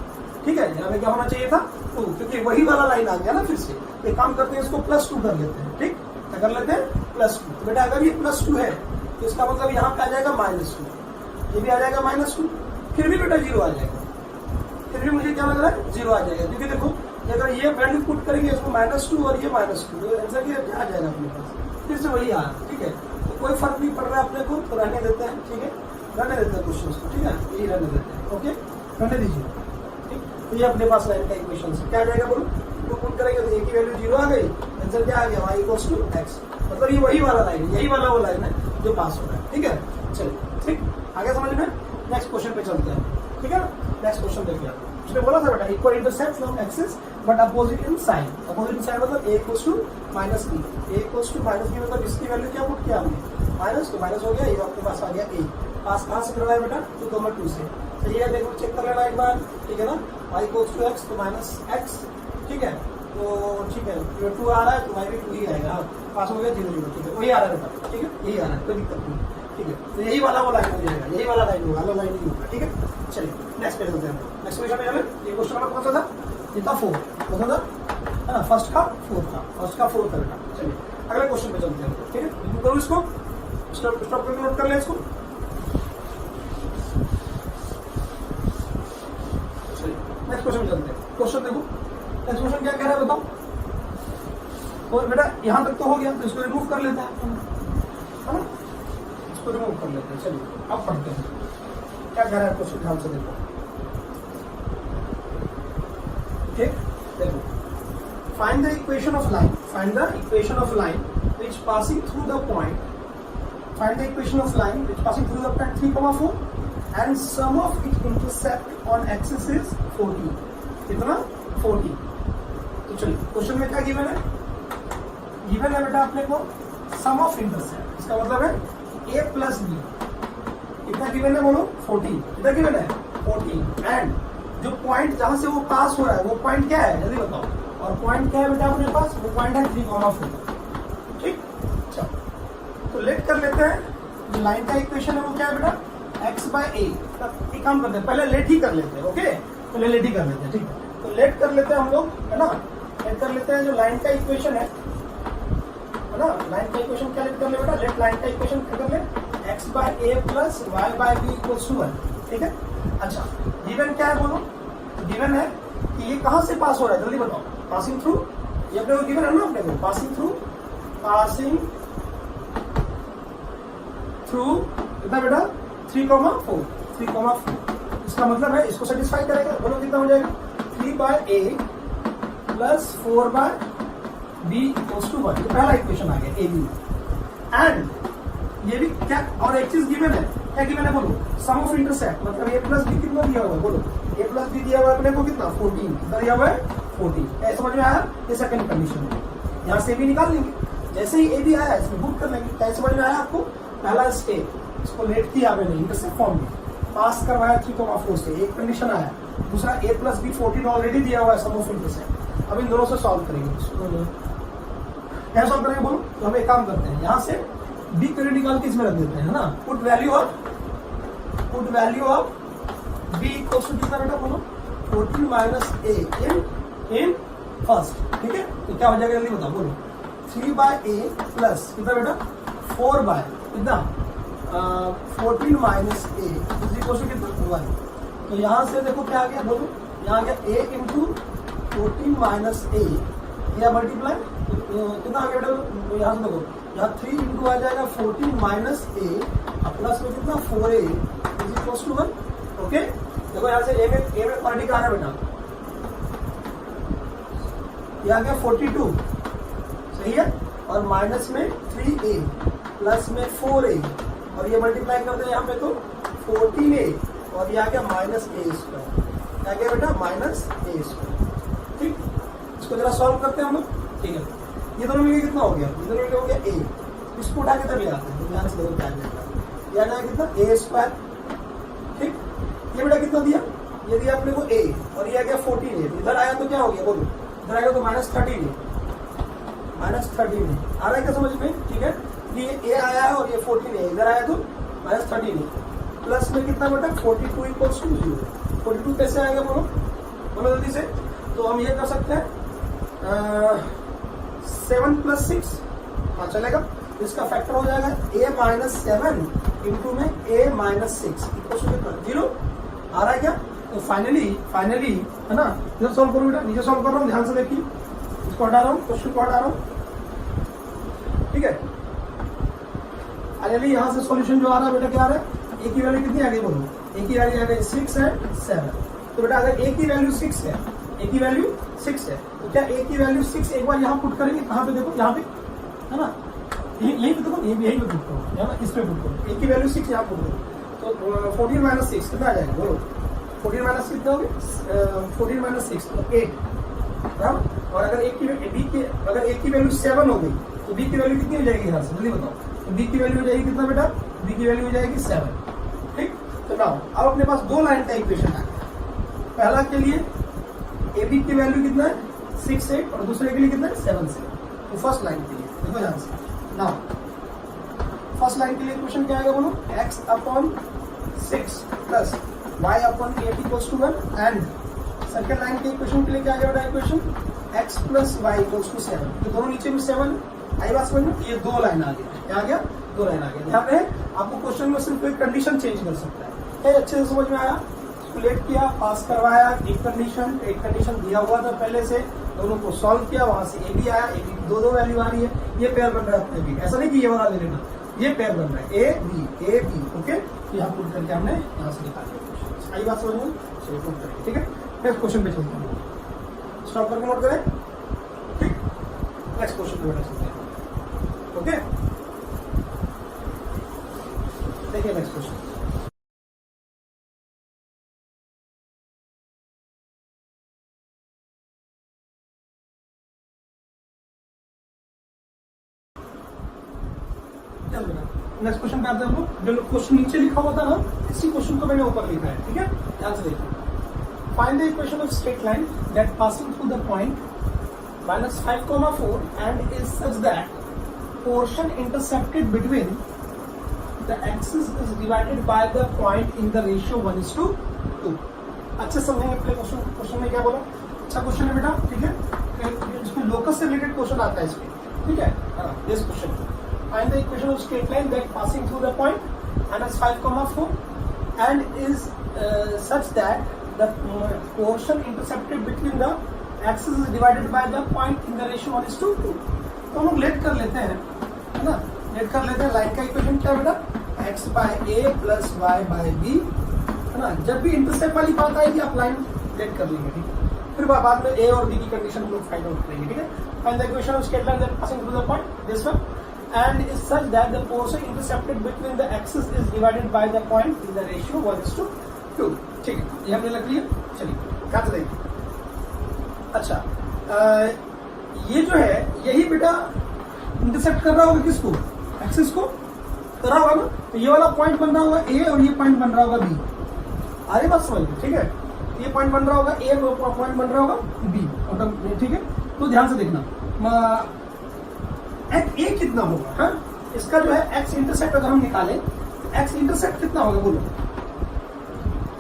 ठीक है। यहाँ पे क्या होना चाहिए था 2, क्योंकि वही वाला लाइन आ गया ना। फिर से एक काम करते हैं, इसको +2 कर लेते हैं, ठीक, क्या कर लेते हैं +2। तो बेटा अगर ये +2 है तो इसका मतलब यहाँ पे आ जाएगा -2, ये भी आ जाएगा -2, फिर भी बेटा 0 आ जाएगा, फिर भी मुझे क्या लग रहा है 0 आ जाएगा, क्योंकि देखो अगर ये वैल्यू पुट करेंगे इसको -2 और ये -2, तो आंसर क्या आ जाएगा अपने पास, फिर से वही आ रहा है, ठीक है। तो कोई फर्क नहीं पड़ रहा है अपने को, तो रहने देते हैं, ठीक है, रहने देते हैं क्वेश्चन को, ठीक है, यही रहने देते हैं, ओके, रहने दीजिए, ठीक। तो ये अपने पास लाइन का इक्वेशन से क्या आ जाएगा बोलो, तो पुट करेंगे तो ए की वैल्यू 0 आ गई, आंसर क्या आ गया y इक्वल्स टू x, मतलब ये वही वाला लाइन, यही वाला वो लाइन है जो पास हो रहा है, ठीक है। चलिए ठीक, आगे समझ में, नेक्स्ट क्वेश्चन पे चलते हैं, ठीक है। नेक्स्ट क्वेश्चन देखिए, उसने बोला था बेटा equal intercept from axis but opposite in sign, opposite in sign मतलब a equals to minus B, a equals to minus B मतलब इसकी वैल्यू क्या पुट किया हमने माइनस, तो माइनस हो गया, ये आपके पास आ गया a, पास कहाँ से करवाया बेटा 2,2 से, सही है। देखो चेक कर लेना एक बार, ठीक है ना, y इक्वल्स टू x तो -x, ठीक है, तो ठीक है, ये 2 आ रहा है तो y भी 2 ही आएगा, पास हो गया 0 0, ठीक है, वही आ रहा है बेटा, ठीक है, यही आ रहा है, कोई दिक्कत नहीं, ठीक है। तो यही वाला वो लाइन हो जाएगा, यही वाला लाइन होगा, वाला लाइन नहीं होगा, ठीक है। चलिए नेक्स्ट पे चलते हैं, नेक्स्ट क्वेश्चन में ये क्वेश्चन नंबर कौन सा था, ये था 4, कौन सा था, है ना, फर्स्ट का 4 था, फर्स्ट का 4 था बेटा। चलिए अगले क्वेश्चन पे चलते हैं, ठीक है, करो इसको स्टॉप करके नोट कर ले इसको। चलिए नेक्स्ट क्वेश्चन में चलते हैं, क्वेश्चन देखो, नेक्स्ट क्वेश्चन क्या कह रहा है बताओ। और बेटा यहां तक तो हो गया, तो इसको रिमूव कर लेते हैं, है ना, इसको रिमूव कर लेते हैं। चलिए अब पढ़ते हैं क्या कह रहा है क्वेश्चन, ध्यान से देखो, ठीक, देखो, find the equation of line, find the equation of line which passing through the point, find the equation of line which passing through the point 3,4 and sum of it intercept on axis is 40, कितना 40। तो चलिए क्वेश्चन में क्या गिवन है, गिवन है बेटा अपने को सम ऑफ इंटरसेप्ट, इसका मतलब है a प्लस बी, कितना गिवन है बोलो 40, कितना गिवन है 40, एंड जो पॉइंट जहां से वो पास हो रहा है वो पॉइंट क्या है जल्दी बताओ, और पॉइंट क्या है बेटा अपने पास, वो पॉइंट है 3,4, ठीक। चलो तो लेट कर लेते हैं, जो लाइन का इक्वेशन है वो क्या है बेटा x बाय ए, एक काम करते हैं पहले लेट ही कर लेते हैं, ओके, पहले लेट ही कर लेते हैं, ठीक है। तो लेट कर लेते हैं हम लोग, है ना, लेट कर लेते हैं, जो लाइन का इक्वेशन है ना, लाइन का इक्वेशन क्या लेट कर ले बेटा, लेट लाइन का इक्वेशन क्या कर ले, x by A plus Y by B equals to 1, ठीक है। अच्छा गिवन क्या है बोलो, गिवन है कि ये कहां से पास हो रहा है जल्दी बताओ, पासिंग थ्रू, ये अपने को गिवन है ना, अपने को पासिंग थ्रू कितना बेटा 3,4, 3,4, इसका मतलब है इसको सेटिस्फाई करेगा, बोलो कितना हो जाएगा 3 by A plus 4 by B equals to 1, पहला इक्वेशन आ गया ए बी, एंड ये भी क्या, और एक चीज गिवन है, क्या गिवन है बोलो, सम ऑफ इंटरसेप्ट, मतलब a प्लस बी कितना दिया हुआ है बोलो, a प्लस बी दिया हुआ है अपने को कितना 14, कितना दिया हुआ है 14, ऐसा समझ में आया, ये सेकंड कंडीशन है, यहाँ से भी निकाल लेंगे, जैसे ही a भी आया इसमें बुक कर लेंगे, क्या समझ में आया आपको, पहला स्टेप, इसको लेट किया मैंने इंटरसेप्ट फॉर्म में, पास करवाया 3,4 से, एक कंडीशन आया, दूसरा a प्लस बी 14 ऑलरेडी दिया हुआ है सम ऑफ इंटरसेप्ट। अब इन दोनों से सॉल्व करेंगे, क्या सॉल्व करेंगे बोलो? तो हम एक काम करते हैं, यहाँ से b वैल्यू निकाल के इसमें रख देते हैं, है ना। Put value of b equals to कितना बेटा बोलो? 14 माइनस a इन फर्स्ट, ठीक है। तो क्या हो जाएगा जल्दी बताओ बोलो? 3/a प्लस कितना बेटा? 4 बाय कितना 14 minus a is equal to कितना 1। तो यहाँ से देखो क्या आ गया बोलो? यहाँ आ गया a इंटू 14 माइनस a, या मल्टीप्लाई कितना आ गया बेटा? यहाँ से देखो, यहाँ 3 इंटू आ जाएगा 14 माइनस a प्लस में कितना 4a is equal to 1। Okay, देखो यहाँ से a में क्वांटिटी कहाँ है बेटा? ये आ गया 42, सही है, और माइनस में 3a प्लस में 4a, और ये मल्टीप्लाई करते हैं यहाँ पे तो 14a, और ये आ गया माइनस a स्क्वायर, क्या गया बेटा? Minus a square. ठीक, इसको जरा सॉल्व करते हैं हम लोग, ठीक है। ये दोनों मिलकर कितना हो गया? ये दोनों मिलकर हो गया a, इसको उठा के तब ले आते हैं, ध्यान से देखो क्या जाएगा, ये आ जाएगा कितना? a square. ठीक, ये बेटा कितना दिया? ये दिया अपने को a, और ये आ गया 14a, इधर आया तो क्या हो गया बोलो? इधर आएगा तो माइनस 13a आ रहा है क्या समझ में? ठीक है, ये a आया है और ये 14a, इधर आया तो माइनस 13a प्लस में कितना बेटा? 42 इक्वल्स टू 0। 42 कैसे आएगा बोलो? बोलो जल्दी से। तो हम ये कर सकते हैं 7 प्लस 6, हाँ चलेगा। इसका फैक्टर हो जाएगा a माइनस 7 इंटू में a माइनस 6 इक्वल्स टू कितना? 0 आ रहा है क्या? तो फाइनली है ना, इधर सॉल्व करो बेटा, नीचे सॉल्व कर रहा हूँ, ध्यान से देखिए, इसको हटा रहा हूँ, क्वेश्चन को हटा रहा हूँ, ठीक है। फाइनली यहाँ से सॉल्यूशन जो आ रहा है बेटा क्या आ रहा है? a की वैल्यू कितनी आ गई बोलो? a की वैल्यू आ गई 6 है 7। तो बेटा अगर a की वैल्यू 6 है, a की वैल्यू 6 है, तो क्या a की वैल्यू 6 एक बार यहाँ पुट करेंगे? कहाँ पे देखो? यहाँ पे, है ना, यहीं पे देखो, यहीं पे पुट करो, है ना, इस पे पुट करो। a की वैल्यू 6 यहाँ पुट करो, तो 14 माइनस 6 कितना आ जाएगा बोलो? 14 माइनस कितना हो गया? 14 माइनस 6 तो 8, और अगर a की वैल्यू 7 हो गई तो b की वैल्यू कितनी हो जाएगी? यहाँ से जल्दी बताओ। तो b की वैल्यू हो जाएगी कितना बेटा? b की वैल्यू हो जाएगी 7। ठीक, तो नाउ अब अपने पास दो लाइन का इक्वेशन आ गया। पहला के लिए ab की वैल्यू कितना है? 6 8, और दूसरे के लिए कितना है? 7 से। तो फर्स्ट लाइन के लिए देखो ध्यान से, नाउ फर्स्ट लाइन के लिए इक्वेशन क्या आएगा बोलो? x upon 6 plus y upon 8 equals to 1, and second line के इक्वेशन के लिए क्या आ जाएगा equation? x plus Y equals to 7। तो दोनों नीचे में 7 आई बात समझ में? ये दो लाइन आ गया, क्या आ गया? दो लाइन आ गया। ध्यान रहे, आपको क्वेश्चन में सिर्फ एक कंडीशन चेंज कर सकता है। क्या अच्छे से समझ में आया? कैलकुलेट किया, पास करवाया, एक कंडीशन दिया हुआ था पहले से, दोनों को सॉल्व किया, वहां से ए बी आया, ए बी दो वैल्यू आ रही है, ये पेयर बन रहा है अपने भी, ऐसा नहीं कि ये वाला ले लेना, ये पेयर बन रहा है ए बी। ओके, यहाँ पुट करके हमने यहाँ से निकाल दिया। आई बात समझ में? चलिए पुट करें, ठीक है। नेक्स्ट क्वेश्चन पे चलते हैं, स्टॉप करके नोट करें, ठीक। नेक्स्ट क्वेश्चन पे चलते हैं, ओके। देखिए नेक्स्ट क्वेश्चन, नेक्स्ट क्वेश्चन पे आते हैं हम लोग। जो क्वेश्चन नीचे लिखा हुआ था ना, इसी क्वेश्चन को मैंने ऊपर लिखा है, ठीक है, ध्यान से देखिए। Find the equation of straight line that passing through the point -5, 4 and is such that portion intercepted between the axis is divided by the point in the ratio 1:2। अच्छे समझेंगे पहले क्वेश्चन में क्या बोला? अच्छा क्वेश्चन है बेटा, ठीक है। इसमें लोकस से रिलेटेड क्वेश्चन आता है इसमें, ठीक है। This question, find the equation of straight line that passing through the point -5, 4 and is such that the portion intercepted between the axis is divided by the point in the ratio 1:2। तो हम लोग लेट कर लेते हैं, है ना, लेट कर लेते हैं। लाइन का इक्वेशन क्या बेटा? x by a plus y by b, है ना। जब भी इंटरसेप्ट वाली बात आएगी आप लाइन लेट कर लेंगे, ठीक है। फिर बाद में a और b की कंडीशन हम लोग फाइंड आउट करेंगे, ठीक है। Find the equation of straight line that passing through the point, this one, and is such that the portion intercepted between the axis is divided by the point in the ratio 1:2। ठीक है, ये हमने लग लिया। चलिए काट देंगे। अच्छा, ये जो है यही बेटा इंटरसेप्ट कर रहा होगा किसको? एक्सिस को कर रहा होगा ना। तो ये वाला पॉइंट बन रहा होगा ए और ये पॉइंट बन रहा होगा बी, आ रही बात समझ में, ठीक है। ये पॉइंट बन रहा होगा ए, पॉइंट बन रहा होगा बी, मतलब ठीक है। तो ध्यान से देखना, ए कितना होगा, हाँ इसका जो है एक्स इंटरसेप्ट अगर हम निकालें, एक्स इंटरसेप्ट कितना होगा बोलो,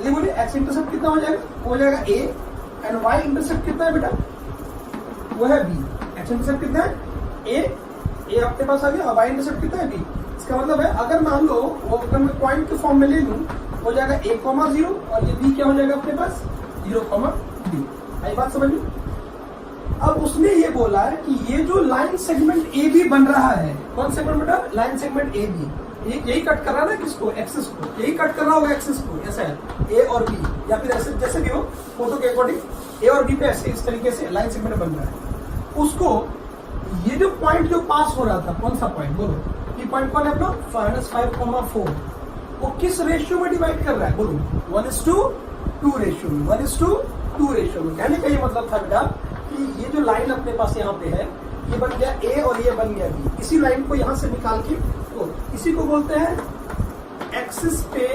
ये बोलिए एक्स इंटरसेप्ट कितना हो जाएगा, हो जाएगा ए, एंड वाई इंटरसेप्ट कितना है बेटा, वो है बी। एक्स इंटरसेप्ट कितना है ए आपके पास आ गया, और वाई इंटरसेप्ट कितना है बी। इसका मतलब है अगर मान लो वो अगर मैं पॉइंट के फॉर्म में ले लूं, हो जाएगा a, 0 और ये b क्या हो जाएगा अपने पास 0, b। आई बात समझ में। अब उसने ये बोला है कि ये जो लाइन सेगमेंट ए बी बन रहा है, कौन सेगमेंट बेटा, लाइन सेगमेंट ए बी, यही कट कर रहा है ना किसको, एक्सिस को, यही कट कर रहा होगा एक्सिस को, ऐसा है ए और बी, या फिर ऐसे जैसे भी हो फोटो के अकॉर्डिंग ए और बी पे ऐसे इस तरीके से लाइन सेगमेंट बन रहा है। उसको ये जो पॉइंट जो पास हो रहा था, कौन सा पॉइंट बोलो, ये पॉइंट कौन है अपना -5,4, वो किस रेशियो में डिवाइड कर रहा है बोलो, 1:2 रेशियो में, 1:2 रेशियो में। कहने का ये मतलब था बेटा कि ये जो लाइन अपने पास यहाँ पे है, ये बन गया ए और ये बन गया बी, इसी लाइन को यहाँ से निकाल के, तो इसी को बोलते हैं एक्सिस पे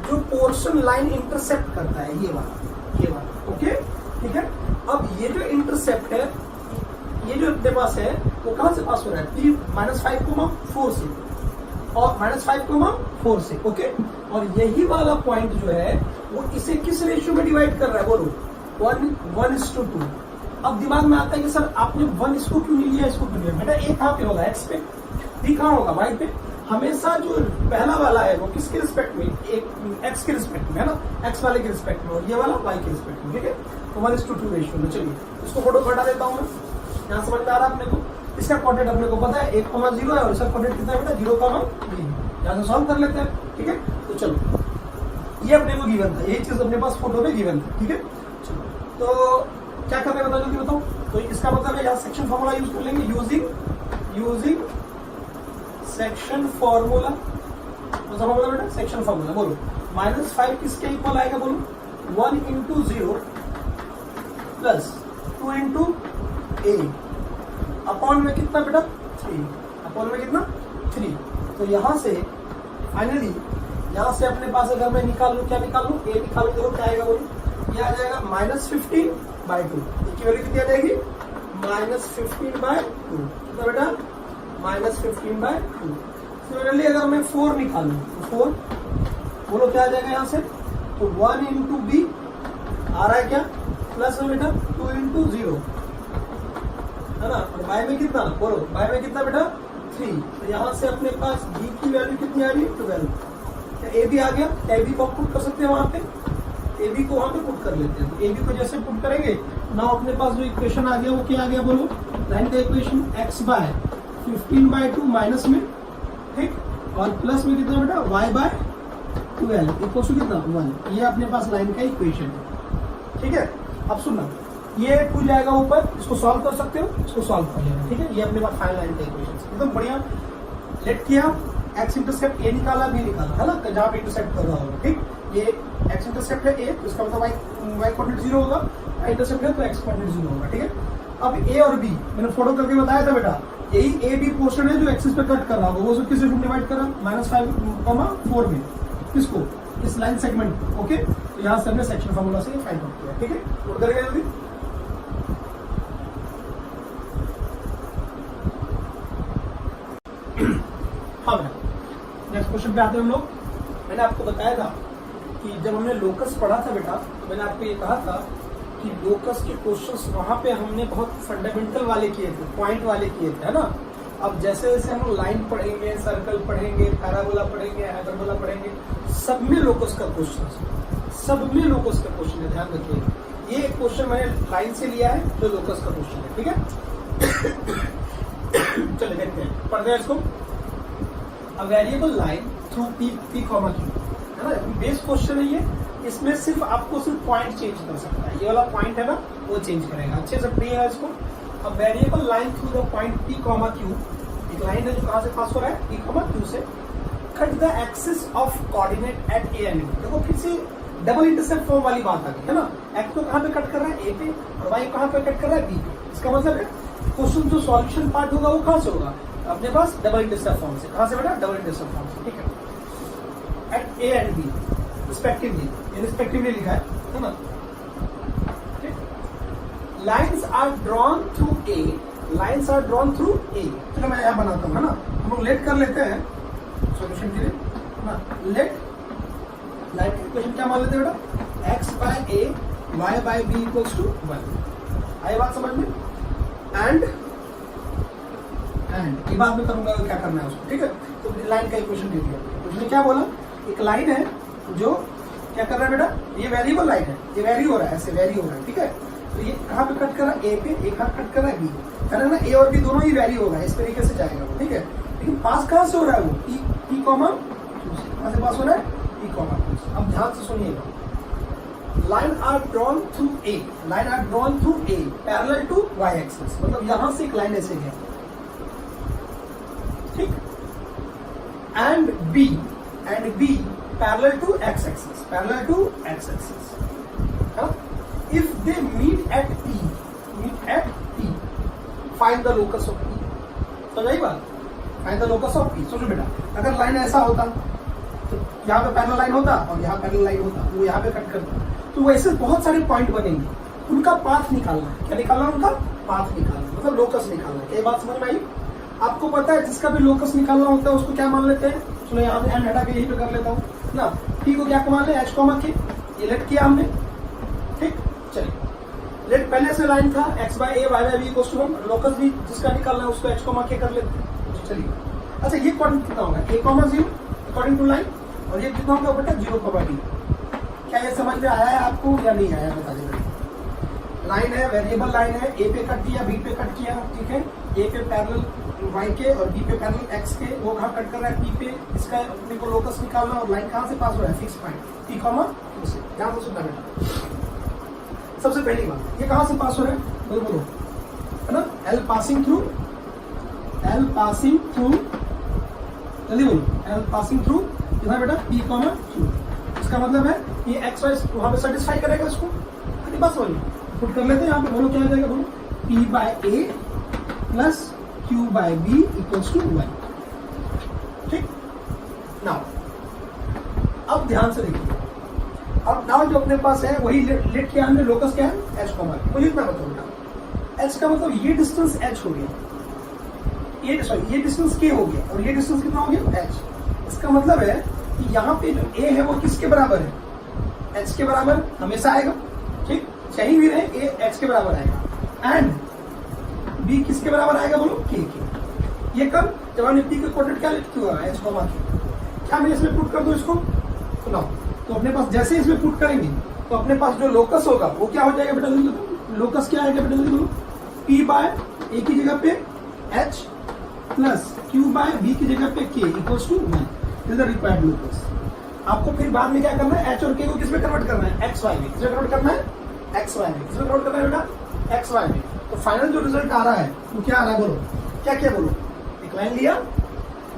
जो पोर्शन लाइन इंटरसेप्ट करता है, ये वाला, ओके ठीक है। अब ये जो इंटरसेप्ट है, ये जो अपने पास है, वो कहां से पास हो रहा है, -5,4 से, और -5,4 से, ओके। और यही वाला पॉइंट जो है वो इसे किस रेशियो में डिवाइड कर रहा है बोलो, 1:2। अब दिमाग में आता है कि सर आपने 1 इसको क्यों नहीं लिया, इसको क्यों लिया, बेटा ए कहाँ पे होगा, एक्स पे, बी कहाँ होगा, वाई पे। हमेशा जो पहला वाला है वो किसके रिस्पेक्ट में, एक एक्स के रिस्पेक्ट में है ना, एक्स वाले के रिस्पेक्ट में, और ये वाला वाई के रिस्पेक्ट में, ठीक है। तो 1:2 रेशियो में। चलिए इसको फोटो हटा देता हूँ मैं, यहाँ समझ में आ रहा है अपने को। इसका कोऑर्डिनेट अपने को पता है 1,0 है, और इसका कोऑर्डिनेट कितना है बेटा 0,3। यहाँ से सॉल्व कर लेते हैं, ठीक है। तो चलो ये अपने को गिवन था, यही चीज अपने पास फोटो में गिवन था, ठीक है। चलो तो क्या कर रहे हैं बताओ, जल्दी बताओ। तो इसका मतलब है यहाँ सेक्शन फॉर्मूला यूज कर लेंगे, यूजिंग सेक्शन फॉर्मूला। कौन सा फॉर्मूला बेटा, सेक्शन फॉर्मूला। बोलो -5 किसके इक्वल आएगा बोलो, 1:0 प्लस 2 a अपॉन में कितना बेटा 3, अपॉन में कितना 3। तो यहाँ से फाइनली यहाँ से अपने पास अगर मैं निकाल लूँ, क्या निकाल लूँ, a निकाल लूँ, क्या आएगा बोलो, ये आ जाएगा -15/2। इसकी वैल्यू कितनी आ जाएगी, -15/2, कितना बेटा -15/2। सिमिलरली अगर मैं 4 निकालूं तो 4 बोलो क्या आ जाएगा यहाँ से, तो 1 × b आ रहा है क्या, प्लस में बेटा 2 × 0 है ना, और y में कितना बोलो, y में कितना बेटा 3। तो यहाँ से अपने पास b की वैल्यू कितनी आ रही है 12। क्या a भी आ गया, क्या a b को पुट कर सकते हैं वहां पे, a b को वहां पे पुट कर लेते हैं। तो a b को जैसे पुट करेंगे ना, अपने पास जो इक्वेशन आ गया वो क्या आ गया बोलो, लाइन का इक्वेशन x/15/2 माइनस में, ठीक, और प्लस में कितना बेटा y/12 इक्वल टू कितना 1। ये अपने पास लाइन का इक्वेशन है, ठीक है। अब सुनना, ये 2 जाएगा ऊपर, इसको सॉल्व कर सकते हो, इसको सॉल्व कर लेना, ठीक है। ये अपने पास फाइनल लाइन का इक्वेशन एकदम बढ़िया लेट किया। एक्स इंटरसेप्ट ए निकाला, बी निकाला, है ना, जहां पे इंटरसेप्ट कर रहा होगा, ठीक। ये एक्स इंटरसेप्ट है ए, तो इसका मतलब वाई कोऑर्डिनेट 0 होगा, इंटरसेप्ट है तो एक्स कोऑर्डिनेट 0 होगा, ठीक है। अब ए और बी मैंने फोटो करके बताया था बेटा, यही ए बी पोर्शन है जो एक्सिस पे कट कर रहा होगा, वो सब किस डिवाइड कर रहा है, -5,4 में, किसको, इस लाइन सेगमेंट को, ओके। तो यहाँ से हमने सेक्शन फॉर्मूला से फाइंड आउट किया, ठीक है। नोट करेंगे जल्दी। हाँ बेटा, नेक्स्ट क्वेश्चन पे आते हैं हम लोग। मैंने आपको बताया था कि जब हमने लोकस पढ़ा था बेटा, तो मैंने आपको ये कहा था कि लोकस के क्वेश्चंस वहां पे हमने बहुत फंडामेंटल वाले किए थे, पॉइंट वाले किए थे, है ना। अब जैसे जैसे हम लाइन पढ़ेंगे, सर्कल पढ़ेंगे, पैराबोला पढ़ेंगे, हाइपरबोला पढ़ेंगे, सब में लोकस का क्वेश्चन है, ध्यान रखिए। ये क्वेश्चन मैंने लाइन से लिया है जो लोकस का क्वेश्चन है, ठीक है। चलिए देखते हैं, पढ़ते हैं इसको। A variable line through p, q, है ना, बेस क्वेश्चन है ये। इसमें सिर्फ आपको सिर्फ पॉइंट चेंज कर सकता है, ये वाला पॉइंट है ना वो चेंज करेगा, अच्छे से पढ़िएगा इसको। अब variable line through the point p, q, एक लाइन है जो कहां से पास हो रहा है, p, q से, cut the axis of coordinate at a and b। देखो फिर से डबल इंटरसेप्ट फॉर्म वाली बात आ गई, है ना। एक्स को कहां पे कट कर रहा है, a पे, और y कहां पे कट कर रहा है, b पे। इसका मतलब है क्वेश्चन जो सॉल्यूशन पार्ट होगा वो कहां से होगा, अपने पास डबल इंटरसेप्ट फॉर्म से। कहां से बेटा, डबल इंटरसेप्ट फॉर्म से, ठीक है। At a and b respectively लिखा है ना। Lines are drawn through A, lines are drawn through A. चलो मैं यहाँ बनाता हूँ, है ना। हम लोग लेट कर लेते हैं सॉल्यूशन के लिए, है ना। लेट लाइन का इक्वेशन क्या मान लेते हैं बेटा, x by A y by B equals to 1। आई बात समझ में। एंड ये बात में करूंगा क्या करना है उसको, ठीक है। तो लाइन का इक्वेशन दे दिया, उसने क्या बोला, एक लाइन है जो क्या कर रहा है बेटा, ये वेरिएबल लाइन है, ये वेरी हो रहा है, ऐसे वेरी हो रहा है, ठीक है। तो ये कहाँ पे कट कर रहा है, ए पे, एक हाथ कट कर रहा है बी, है ना। ए और बी दोनों ही वेरी होगा, इस तरीके से जाएगा वो, ठीक है। लेकिन पास कहाँ से हो रहा है वो, पी कॉमा कहाँ से पास हो रहा है, पी कॉमा। अब ध्यान से सुनिएगा, line are drawn through A, line are drawn through A parallel to Y axis, मतलब यहां से एक लाइन ऐसे गया, ठीक। And B parallel to X axis, parallel to X axis. If they meet at P, find the locus of P. समझ आई बात, find the locus of P. सोचो बेटा, अगर लाइन ऐसा होता तो यहाँ पे पैरेलल लाइन होता और यहाँ पैरेलल लाइन होता, वो यहाँ पे कट करता, तो वैसे बहुत सारे पॉइंट बनेंगे, उनका पाथ निकालना है। क्या निकालना है, उनका पाथ निकालना, मतलब लोकस निकालना है। ये बात समझ में आई। आपको पता है जिसका भी लोकस निकालना होता है उसको क्या मान लेते हैं, चलो यहाँ पे एन हटा के यही पे कर लेता हूँ ना। पी को क्या मान ले, एच कॉमा के, ये लेट किया हमने, ठीक। चलिए लेट पहले से लाइन था x by A Y by B equals to 1, locus भी जिसका निकालना है उसको एच कॉमा के कर लेते। चलिए अच्छा, ये अकॉर्डिंग कितना होगा, ए कॉमा 0 अकॉर्डिंग टू लाइन, और ये कितना होगा बेटा 0 कॉमा डी। क्या ये समझ में आया है आपको या नहीं आया, बता दीजिए। लाइन है, वेरिएबल लाइन है, ए पे कट किया, बी पे कट किया, ठीक है। ए पे पैरेलल वाई के और बी पे पैरेलल एक्स के, वो कहाँ कट कर रहा है, पी पे। इसका अपने को लोकस निकालना, और लाइन कहाँ से पास हो रहा है, फिक्स पॉइंट पी कॉमा से। ध्यान से सुनना बेटा, सबसे पहली बात, ये कहाँ से पास हो रहा है, बोलो है ना, एल पासिंग थ्रू, जल्दी बोलो, एल पासिंग थ्रू कितना बेटा, पी कॉमा क्यू। इसका मतलब है ये एक्स वाई वहां पे सेटिस्फाई करेगा इसको, बस वही पुट कर लेते हैं यहाँ पे। बोलो क्या आ जाएगा, बोलो P by A plus Q by B equals to 1, ठीक। नाउ अब ध्यान से देखिए, अब नाउ जो अपने पास है वही लेट किया हमने, लोकस क्या है, एच कॉमा। मुझे इतना बताओ, एच का मतलब ये डिस्टेंस एच हो गया, ये डिस्टेंस के हो गया, और ये डिस्टेंस कितना हो गया, एच। इसका मतलब है कि यहाँ पे जो ए है वो किसके बराबर है, एच के बराबर हमेशा आएगा, ठीक। कहीं भी रहे ए एच के बराबर आएगा, एंड बी किसके बराबर आएगा, बोलो के। ये कब, जब हमने पी के कोऑर्डिनेट क्या लिख हुआ है, एच कॉमा के। क्या मैं इसमें पुट कर दूं इसको, सुनाओ। तो अपने पास जैसे इसमें पुट करेंगे तो अपने पास जो लोकस होगा वो क्या हो जाएगा बेटा, लोकस क्या आएगा बेटा, बोलो पी बाय ए की जगह पे H plus Q by B की जगह पे K equals to 1 is the required locus. आपको फिर बाद में क्या करना है, एच और के को किसमें कन्वर्ट करना है, एक्स वाई में। किसमें कन्वर्ट करना है, एक्स वाई में। किसमें कन्वर्ट करना है बेटा, एक्स वाई में। तो फाइनल जो रिजल्ट आ रहा है वो क्या आ रहा है, बोलो क्या क्या, बोलो एक लाइन लिया,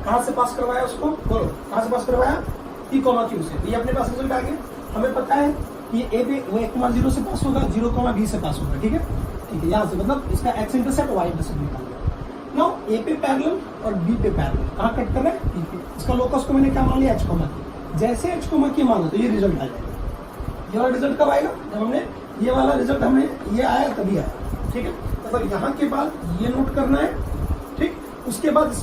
कहां से पास करवाया उसको, बोलो कहां से पास करवाया, पी कॉमा क्यू से। ये अपने पास रिजल्ट आ गया। हमें पता है कि ए पे वो 1,0 से पास होगा, 0,b से पास होगा, ठीक है। यहाँ से मतलब इसका एक्स इंटरसेप्ट वाई इंटरसेप्ट निकाल लिया। नाउ ए पे पैरेलल और बी पे पैरेलल, कहाँ कट कर रहा है, बी पे। इसका लोकस को मैंने क्या मान लिया, एच कॉमा। जैसे एच कॉमा के माना तो ये रिजल्ट आ जाएगा। ये वाला रिजल्ट कब आएगा, जब हमने ये वाला रिजल्ट हमें ये आया तभी आया, ठीक है। मतलब यहाँ के बाद ये नोट करना है, ठीक। उसके बाद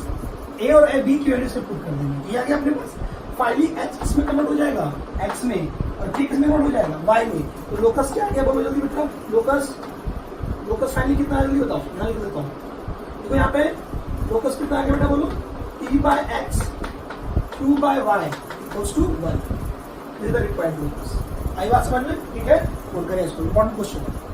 ए और बी की वैल्यू से पुट कर देंगे, ये आ गया अपने पास। फाइनली एच इसमें कन्वर्ट हो जाएगा एक्स में, और ठीक इसमें कन्वर्ट हो जाएगा वाई में। तो लोकस क्या आ गया, बोलो जल्दी बेटा, लोकस फाइनली कितना है, जल्दी बताओ, मैं लिख देता हूँ। तो यहाँ पे लोकस कितना आ गया बेटा, बोलो P by x q by y equals to 1 is the required locus. आई बात समझ में, ठीक है। नोट करें इसको, इंपॉर्टेंट क्वेश्चन है।